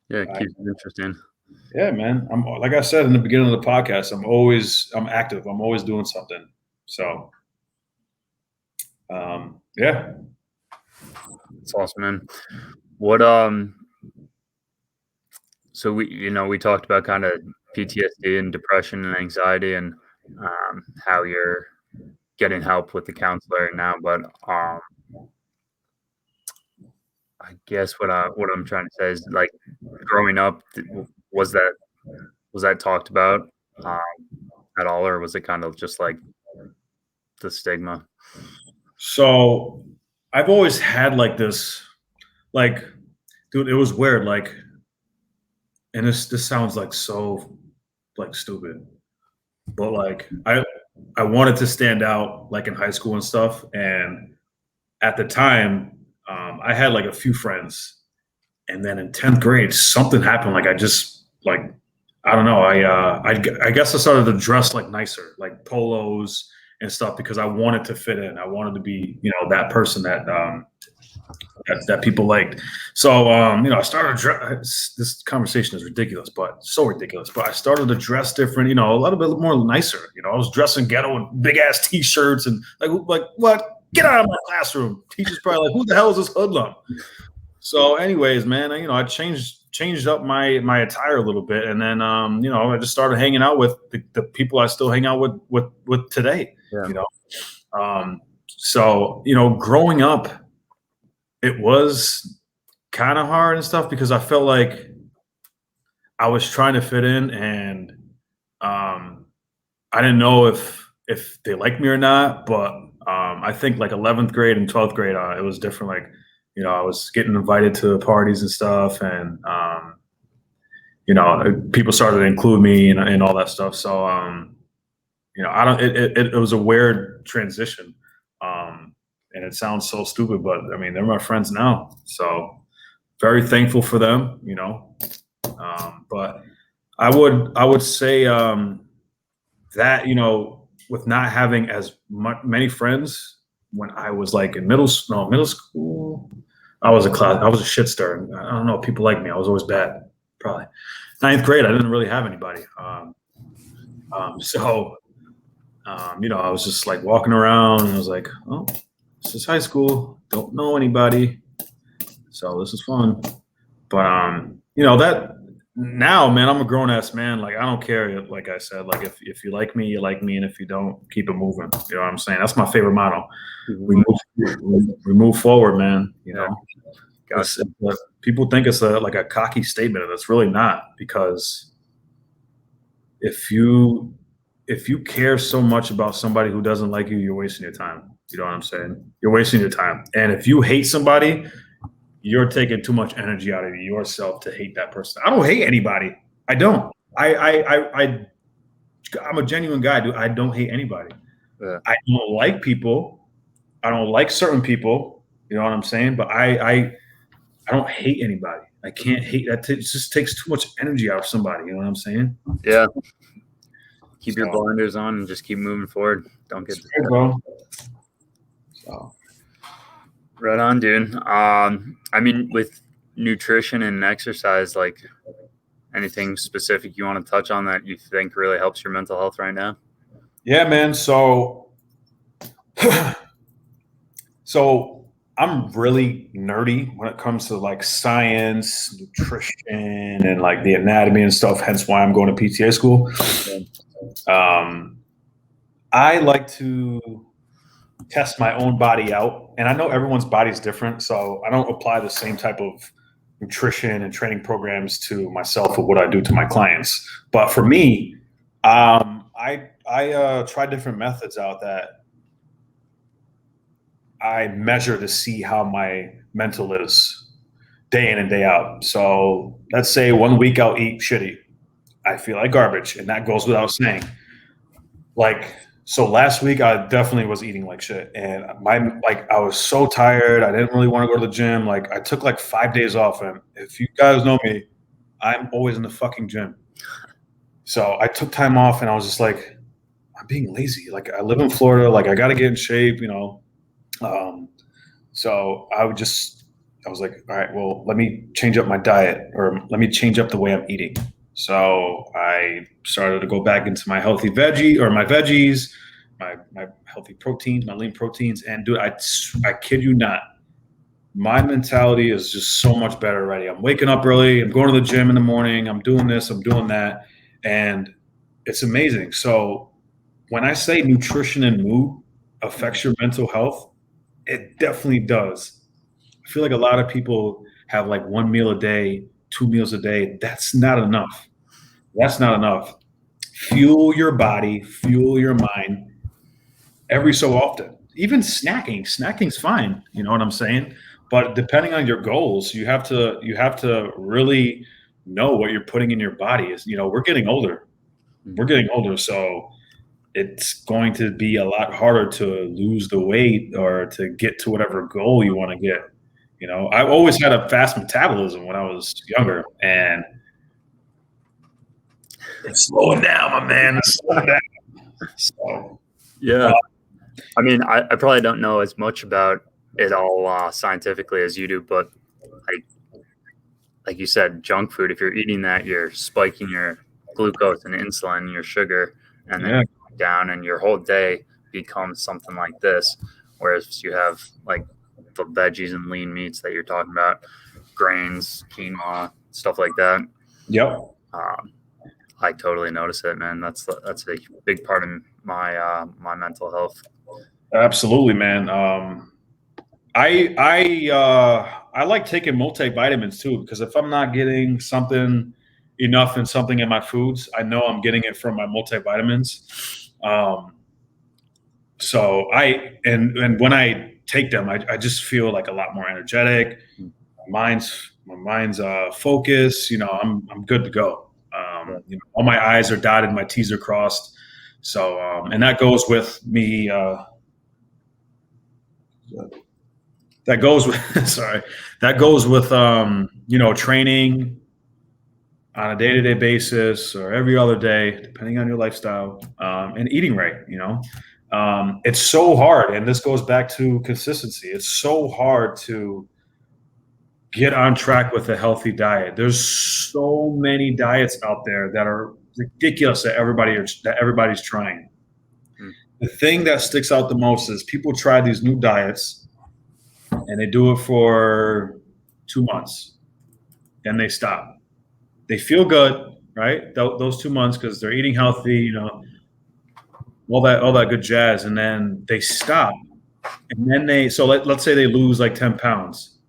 S1: it keeps it interesting.
S2: Yeah, man. I'm like I said in the beginning of the podcast. I'm active. I'm always doing something. So yeah,
S1: It's awesome, man. What So we talked about kind of PTSD and depression and anxiety and how you're getting help with the counselor now. But I guess what I'm trying to say is, like, growing up, was that talked about at all, or was it kind of just like the stigma?
S2: So I've always had like this, like, dude, it was weird. Like, and this sounds like so like stupid, but like I wanted to stand out like in high school and stuff. And at the time, I had like a few friends, and then in 10th grade, something happened. Like I just like I don't know. I guess I started to dress like nicer, like polos and stuff, because I wanted to fit in. I wanted to be that person that people liked. So I started to dress. This conversation is ridiculous, but so ridiculous. But I started to dress different, a little bit more nicer. I was dressing ghetto with big ass t-shirts and like what? Get out of my classroom. Teacher's probably like, who the hell is this hoodlum? So, anyways, man, I changed up my attire a little bit, and then I just started hanging out with the people I still hang out with today.
S1: Yeah.
S2: So growing up, it was kind of hard and stuff because I felt like I was trying to fit in, and I didn't know if they liked me or not. But I think like 11th grade and 12th grade, it was different. Like, I was getting invited to parties and stuff, and people started to include me and all that stuff. So I don't. It was a weird transition. And it sounds so stupid, but I mean, they're my friends now. So very thankful for them, you know. But I would say that, you know, with not having as many friends when I was like in middle school, I was a shit stir. I don't know, people like me. I was always bad. Probably ninth grade, I didn't really have anybody. So you know, I was just like walking around and I was like, oh, this is high school. Don't know anybody. So this is fun. But you know, that now, man, I'm a grown ass man. Like I don't care. Like I said, like if you like me, you like me, and if you don't, keep it moving. You know what I'm saying? That's my favorite motto. We move forward, man. You know,
S1: Gotcha.
S2: people think it's like a cocky statement, and it's really not. Because if you care so much about somebody who doesn't like you, you're wasting your time. You know what I'm saying? You're wasting your time. And if you hate somebody, you're taking too much energy out of yourself to hate that person. I don't hate anybody. I don't. I'm a genuine guy, dude. I don't hate anybody.
S1: Yeah.
S2: I don't like people. I don't like certain people. You know what I'm saying? But I don't hate anybody. I can't hate that. It just takes too much energy out of somebody. You know what I'm saying?
S1: Yeah. Keep your blinders on and just keep moving forward. Don't get
S2: bro. So.
S1: Right on, dude. I mean, with nutrition and exercise, like anything specific you want to touch on that you think really helps your mental health right now?
S2: Yeah, man. So, so I'm really nerdy when it comes to like science, nutrition, and like the anatomy and stuff. Hence why I'm going to PTA school. I like to test my own body out, and I know everyone's body is different, so I don't apply the same type of nutrition and training programs to myself or what I do to my clients. But for me, I try different methods out that I measure to see how my mental is day in and day out. So let's say 1 week I'll eat shitty. I feel like garbage, and that goes without saying. Like, so last week I definitely was eating like shit, and I was so tired. I didn't really want to go to the gym. Like I took like 5 days off, and if you guys know me, I'm always in the fucking gym. So I took time off, and I was just like, I'm being lazy. Like I live in Florida. Like I got to get in shape, you know. So I was like, all right, well, let me change up my diet, or let me change up the way I'm eating. So I started to go back into my healthy veggies, my healthy proteins, my lean proteins. And dude, I kid you not, my mentality is just so much better already. I'm waking up early. I'm going to the gym in the morning. I'm doing this. I'm doing that. And it's amazing. So when I say nutrition and mood affects your mental health, it definitely does. I feel like a lot of people have like 1 meal a day, 2 meals a day. That's not enough. That's not enough. Fuel your body, fuel your mind every so often. Even snacking's fine. You know what I'm saying? But depending on your goals, you have to really know what you're putting in your body. Is, you know, we're getting older. We're getting older, so it's going to be a lot harder to lose the weight or to get to whatever goal you want to get. You know, I've always had a fast metabolism when I was younger, and it's slowing down, my man. It's slowing down. So,
S1: Yeah. I mean, I probably don't know as much about it all scientifically as you do, but like you said, junk food, if you're eating that, you're spiking your glucose and insulin, your sugar, and then
S2: yeah.
S1: you're going down, and your whole day becomes something like this. Whereas you have like the veggies and lean meats that you're talking about, grains, quinoa, stuff like that.
S2: Yep.
S1: I totally notice it, man. That's a big part of my mental health.
S2: Absolutely, man. I like taking multivitamins too, because if I'm not getting enough in something in my foods, I know I'm getting it from my multivitamins. So and when I take them, I just feel like a lot more energetic. My mind's focused. You know, I'm good to go. You know, all my I's are dotted, my T's are crossed. So and that goes with me that goes with sorry, that goes with training on a day-to-day basis or every other day, depending on your lifestyle, and eating right. It's so hard, and this goes back to consistency. It's so hard to get on track with a healthy diet. There's so many diets out there that are ridiculous that everybody's trying. The thing that sticks out the most is people try these new diets and they do it for 2 months and they stop. They feel good, right? Those 2 months because they're eating healthy, all that good jazz, and then they stop. And then let's say they lose like 10 pounds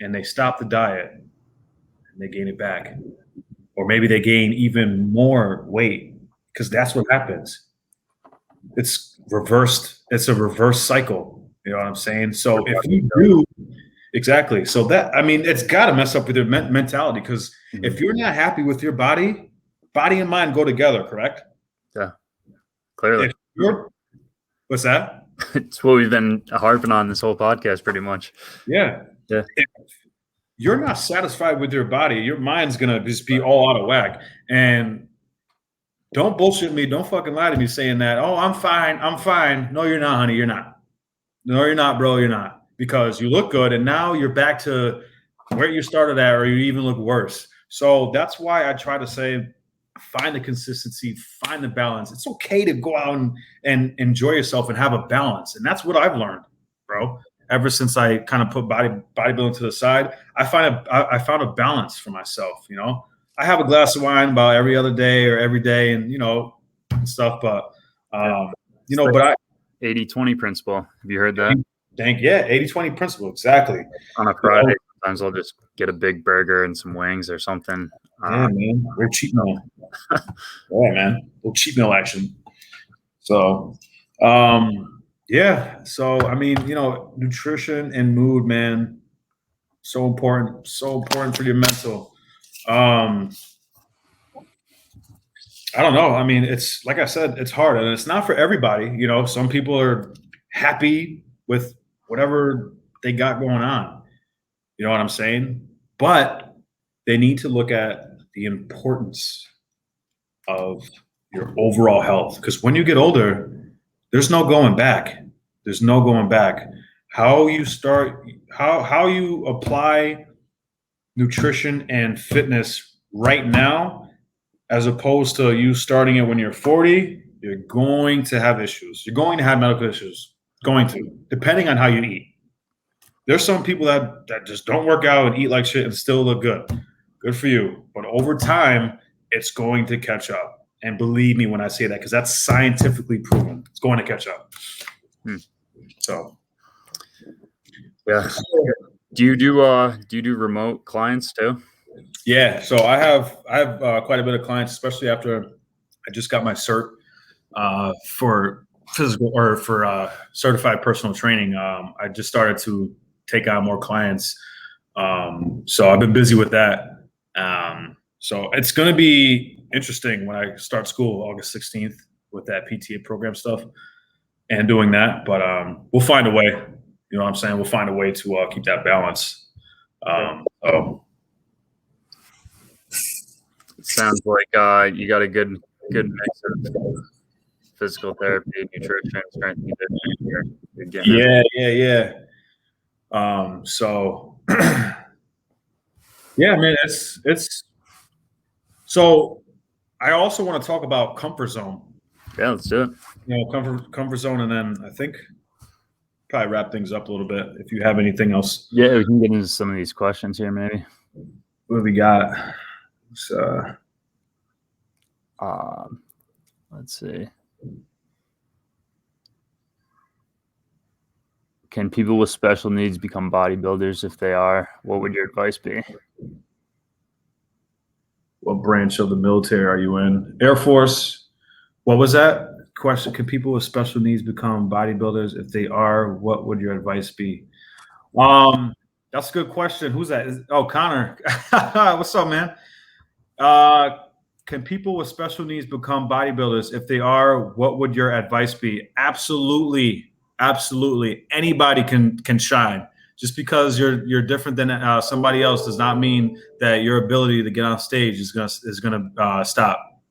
S2: and they stop the diet and they gain it back. Or maybe they gain even more weight because that's what happens. It's reversed. It's a reverse cycle. You know what I'm saying? So if you do exactly, so it's got to mess up with your mentality because if you're not happy with your body and mind go together, correct?
S1: Yeah, clearly.
S2: What's that?
S1: It's what we've been harping on this whole podcast, pretty much.
S2: Yeah.
S1: If
S2: you're not satisfied with your body, your mind's gonna just be all out of whack. And don't bullshit me. Don't fucking lie to me saying that, oh, I'm fine. No, you're not, honey. You're not. No, you're not, bro. You're not. Because you look good and now you're back to where you started at, or you even look worse. So that's why I try to say, find the consistency, find the balance. It's okay to go out and enjoy yourself and have a balance. And that's what I've learned, bro. Ever since I kind of put bodybuilding to the side, I found a balance for myself, I have a glass of wine about every other day or every day and, and stuff. But, but
S1: 80-20 principle. Have you heard that?
S2: 80-20 principle. Exactly.
S1: On a Friday, sometimes I'll just get a big burger and some wings or something.
S2: Yeah, man. Real cheat meal. Yeah, man. Little cheat meal action. So, yeah. So, nutrition and mood, man, so important for your mental. I don't know. It's like I said, it's hard and it's not for everybody. Some people are happy with whatever they got going on. You know what I'm saying? But they need to look at the importance of your overall health. Because when you get older, there's no going back. There's no going back. How you apply nutrition and fitness right now, as opposed to you starting it when you're 40, you're going to have issues. You're going to have medical issues. Depending on how you eat. There's some people that just don't work out and eat like shit and still look good. Good for you. But over time, it's going to catch up. And believe me when I say that, because that's scientifically proven. It's going to catch up. So,
S1: yeah. Do you do remote clients too?
S2: Yeah. So I have quite a bit of clients, especially after I just got my cert for physical or for certified personal training. I just started to take on more clients. So I've been busy with that. So it's going to be interesting when I start school August 16th with that PTA program stuff and doing that. But we'll find a way. You know what I'm saying? We'll find a way to keep that balance.
S1: Sounds like you got a good mix of physical therapy, nutrition, strength and conditioning.
S2: Yeah. So yeah, man, it's so I also want to talk about comfort zone.
S1: Yeah, let's do it.
S2: Comfort zone, and then I think probably wrap things up a little bit if you have anything else.
S1: Yeah, we can get into some of these questions here, maybe.
S2: What have we got?
S1: Let's see. Can people with special needs become bodybuilders? If they are, what would your advice be?
S2: What branch of the military are you in? Air Force. What was that question? Can people with special needs become bodybuilders? If they are, what would your advice be? That's a good question. Who's that? Connor. What's up, man? Can people with special needs become bodybuilders? If they are, what would your advice be? Absolutely. Absolutely, anybody can shine. Just because you're different than somebody else does not mean that your ability to get on stage is gonna stop.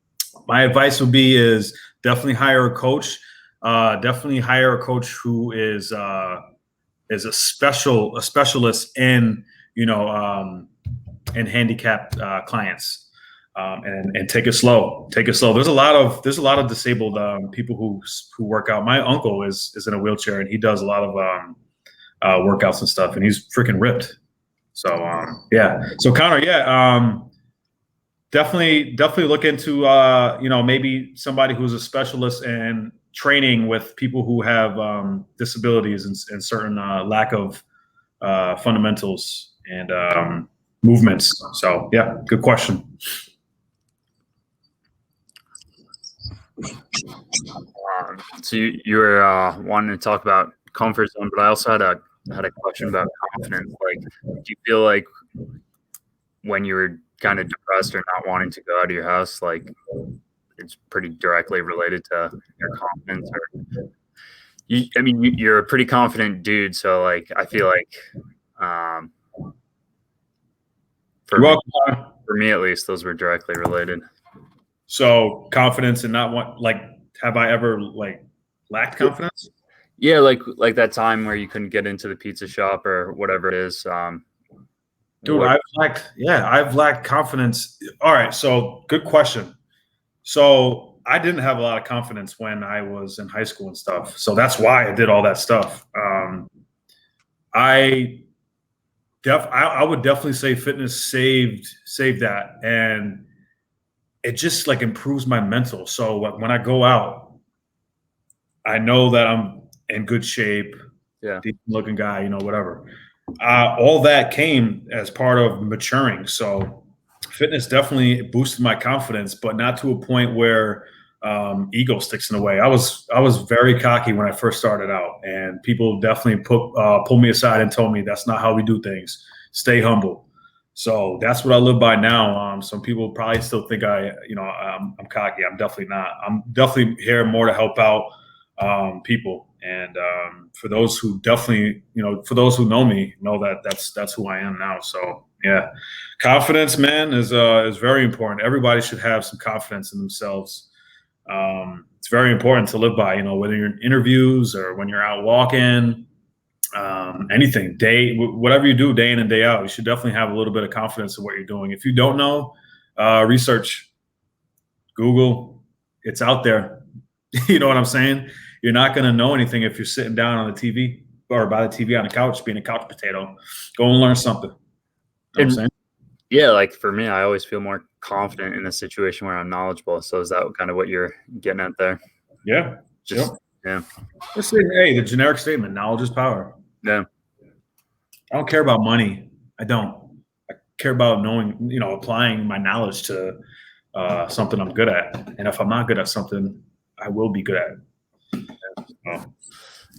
S2: My advice would be is definitely hire a coach. Definitely hire a coach who is a specialist in in handicapped clients, and take it slow. Take it slow. There's a lot of disabled people who work out. My uncle is in a wheelchair and he does a lot of workouts and stuff, and he's freaking ripped. So yeah. So Connor, yeah, definitely look into maybe somebody who's a specialist in training with people who have disabilities and certain lack of fundamentals and movements. So yeah, good question.
S1: So you were wanting to talk about comfort zone, but I also had a question about confidence. Like, do you feel like when you were kind of depressed or not wanting to go out of your house, like it's pretty directly related to your confidence? Or I mean, you're a pretty confident dude, so like I feel like um, for
S2: You're
S1: me,
S2: welcome.
S1: for me at least, those were directly related.
S2: So confidence and not want like, have I ever like lacked confidence?
S1: Yeah, like that time where you couldn't get into the pizza shop or whatever it is.
S2: Dude,
S1: What,
S2: I've lacked confidence. All right, so good question. So I didn't have a lot of confidence when I was in high school and stuff. So that's why I did all that stuff. I I would definitely say fitness saved that, and it just like improves my mental. So when I go out, I know that I'm in good shape,
S1: yeah,
S2: decent looking guy, whatever. All that came as part of maturing. So fitness definitely boosted my confidence, but not to a point where ego sticks in the way. I was very cocky when I first started out, and people definitely pulled me aside and told me that's not how we do things. Stay humble. So that's what I live by now. Some people probably still think I'm cocky. I'm definitely not. I'm definitely here more to help out people. And for those who definitely, for those who know me, know that that's who I am now. So yeah, confidence, man, is very important. Everybody should have some confidence in themselves. It's very important to live by. Whether you're in interviews or when you're out walking, anything, whatever you do day in and day out, you should definitely have a little bit of confidence in what you're doing. If you don't know, research, Google, it's out there. You know what I'm saying? You're not going to know anything if you're sitting down on the TV or by the TV on the couch, being a couch potato. Go and learn something. You know what I'm saying?
S1: Yeah, like for me, I always feel more confident in a situation where I'm knowledgeable. So is that kind of what you're getting at there?
S2: Yeah.
S1: Just yeah.
S2: Let's say, hey, the generic statement: knowledge is power.
S1: Yeah.
S2: I don't care about money. I don't. I care about knowing, applying my knowledge to something I'm good at. And if I'm not good at something, I will be good at it. So,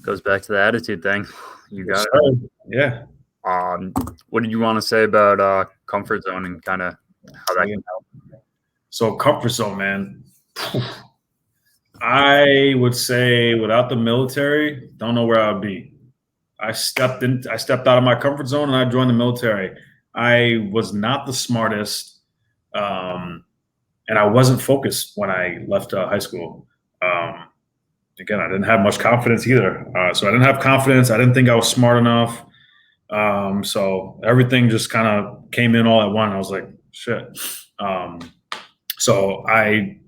S1: Goes back to the attitude thing. You got
S2: it. Yeah.
S1: What did you want to say about comfort zone and kind of how that can help?
S2: So comfort zone, man. I would say without the military, don't know where I would be. I stepped out of my comfort zone and I joined the military. I was not the smartest, and I wasn't focused when I left high school. Again, I didn't have much confidence either. So I didn't have confidence. I didn't think I was smart enough. So everything just kind of came in all at once. I was like, shit. So I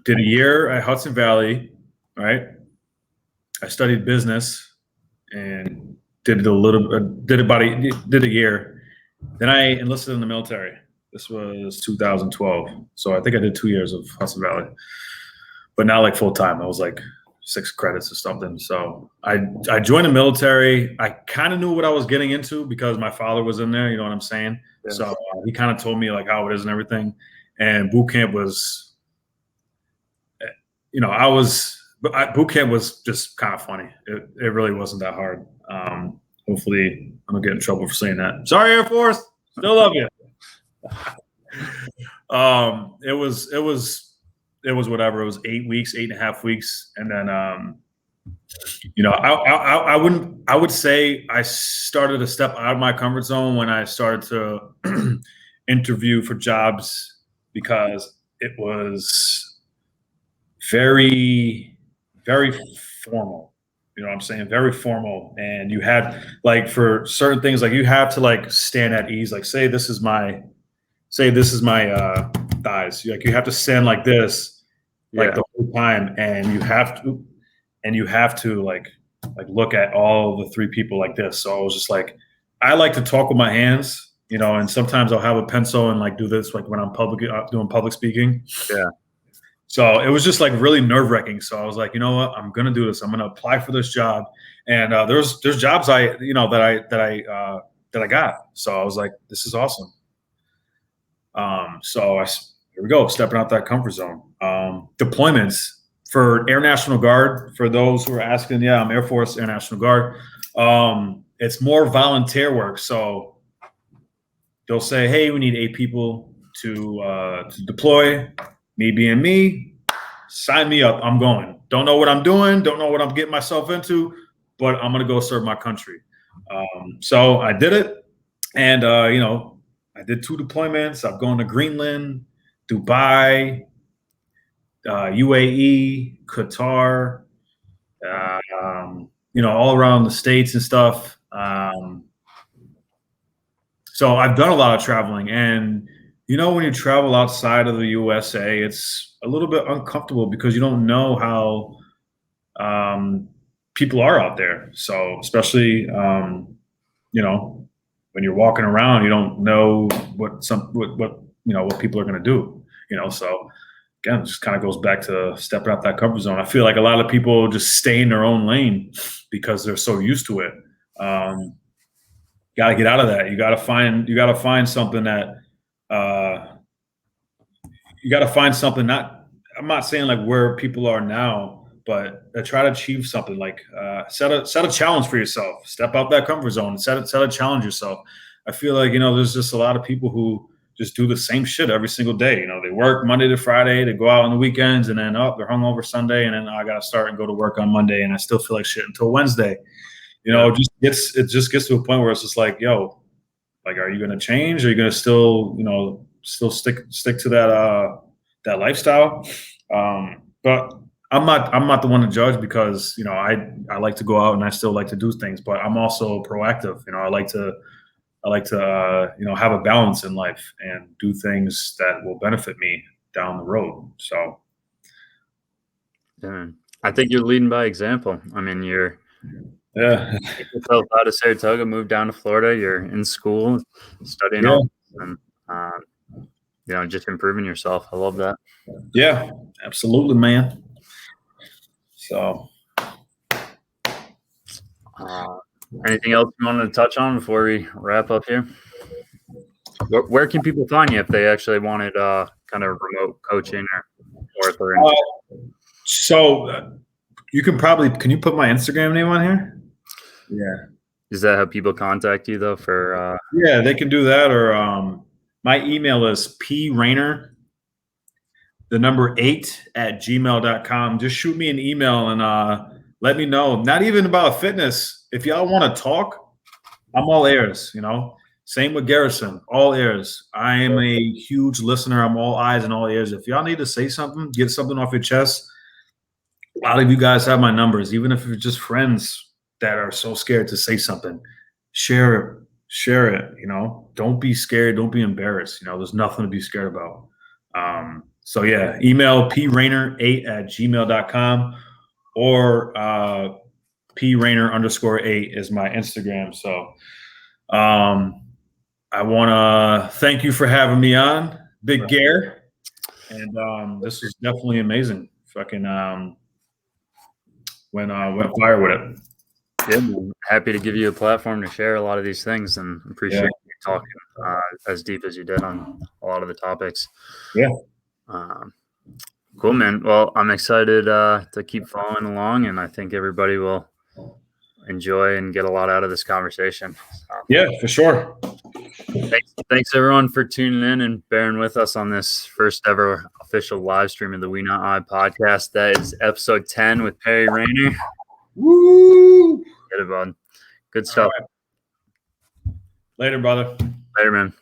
S2: did a year at Hudson Valley, right? I studied business and did a year. Then I enlisted in the military. This was 2012. So I think I did 2 years of Hudson Valley, but not like full time. I was like 6 credits or something. So I joined the military. I kind of knew what I was getting into because my father was in there. You know what I'm saying? Yeah. So he kind of told me like how it is and everything. And boot camp was, boot camp was just kind of funny. It really wasn't that hard. Hopefully I don't get in trouble for saying that. Sorry, Air Force. Still love you. It was whatever. It was 8 weeks, 8.5 weeks. And then I would say I started to step out of my comfort zone when I started to interview for jobs because it was very, very formal. You know what I'm saying? Very formal. And you had like for certain things, like you have to like stand at ease. Like say this is my thighs. Like you have to stand like this, like
S1: Yeah.
S2: the whole time, and you have to like look at all the three people like this. So I was just like, I like to talk with my hands, you know, and sometimes I'll have a pencil and like do this like when I'm doing public speaking.
S1: Yeah.
S2: So it was just like really nerve wracking. So I was like, you know what, I'm gonna do this. I'm gonna apply for this job, and there's jobs that I got. So I was like, this is awesome. Here we go, stepping out that comfort zone. Deployments for Air National Guard. For those who are asking, yeah, I'm Air Force Air National Guard. It's more volunteer work. So they'll say, hey, we need 8 people to deploy. Me being me, sign me up. I'm going. Don't know what I'm doing. Don't know what I'm getting myself into, but I'm gonna go serve my country. So I did it, and I did 2 deployments. I've gone to Greenland, Dubai, UAE, Qatar, all around the states and stuff. So I've done a lot of traveling, and when you travel outside of the USA, it's a little bit uncomfortable because you don't know how people are out there. So especially, when you're walking around, you don't know what people are going to do. So again, it just kind of goes back to stepping out that comfort zone. I feel like a lot of people just stay in their own lane because they're so used to it. Got to get out of that. You got to find something that you got to find something. I'm not saying like where people are now, but try to achieve something. Like set a challenge for yourself. Step out that comfort zone. Set a challenge yourself. I feel like there's just a lot of people who just do the same shit every single day. They work Monday to Friday, they go out on the weekends, and then they're hungover Sunday, and then I got to start and go to work on Monday, and I still feel like shit until Wednesday. It just gets to a point where it's just like, yo, like, are you going to change? Are you going to still stick to that lifestyle? But I'm not the one to judge because I like to go out and I still like to do things, but I'm also proactive. I like to have a balance in life and do things that will benefit me down the road. So
S1: Yeah. I think you're leading by example. I mean, you're
S2: yeah.
S1: out of Saratoga, moved down to Florida. You're in school, studying all this, and just improving yourself. I love that.
S2: Yeah, absolutely, man. So
S1: anything else you wanted to touch on before we wrap up here? Where can people find you if they actually wanted kind of remote coaching or if they're
S2: so you can you put my Instagram name on here? Yeah.
S1: Is that how people contact you though? For
S2: yeah, they can do that, or my email is prayner, the number 8 at gmail.com. Just shoot me an email and let me know. Not even about fitness. If y'all want to talk, I'm all ears. Same with Garrison, all ears. I am a huge listener. I'm all eyes and all ears. If y'all need to say something, get something off your chest, a lot of you guys have my numbers. Even if you're just friends that are so scared to say something, share it. Don't be scared. Don't be embarrassed. There's nothing to be scared about. So yeah, email prayner8 at gmail.com or prayner_8 is my Instagram. So I want to thank you for having me on, Big Gare. And this was definitely amazing. Fucking went fire with it.
S1: Yeah, I'm happy to give you a platform to share a lot of these things, and appreciate you talking as deep as you did on a lot of the topics.
S2: Yeah.
S1: Cool, man. Well, I'm excited to keep following along, and I think everybody will enjoy and get a lot out of this conversation.
S2: Yeah, for sure.
S1: Thanks everyone for tuning in and bearing with us on this first ever official live stream of the We Not I podcast. That is episode 10 with Perry Rayner.
S2: Woo!
S1: Get it, bud. Good stuff.
S2: Right. Later, brother.
S1: Later, man.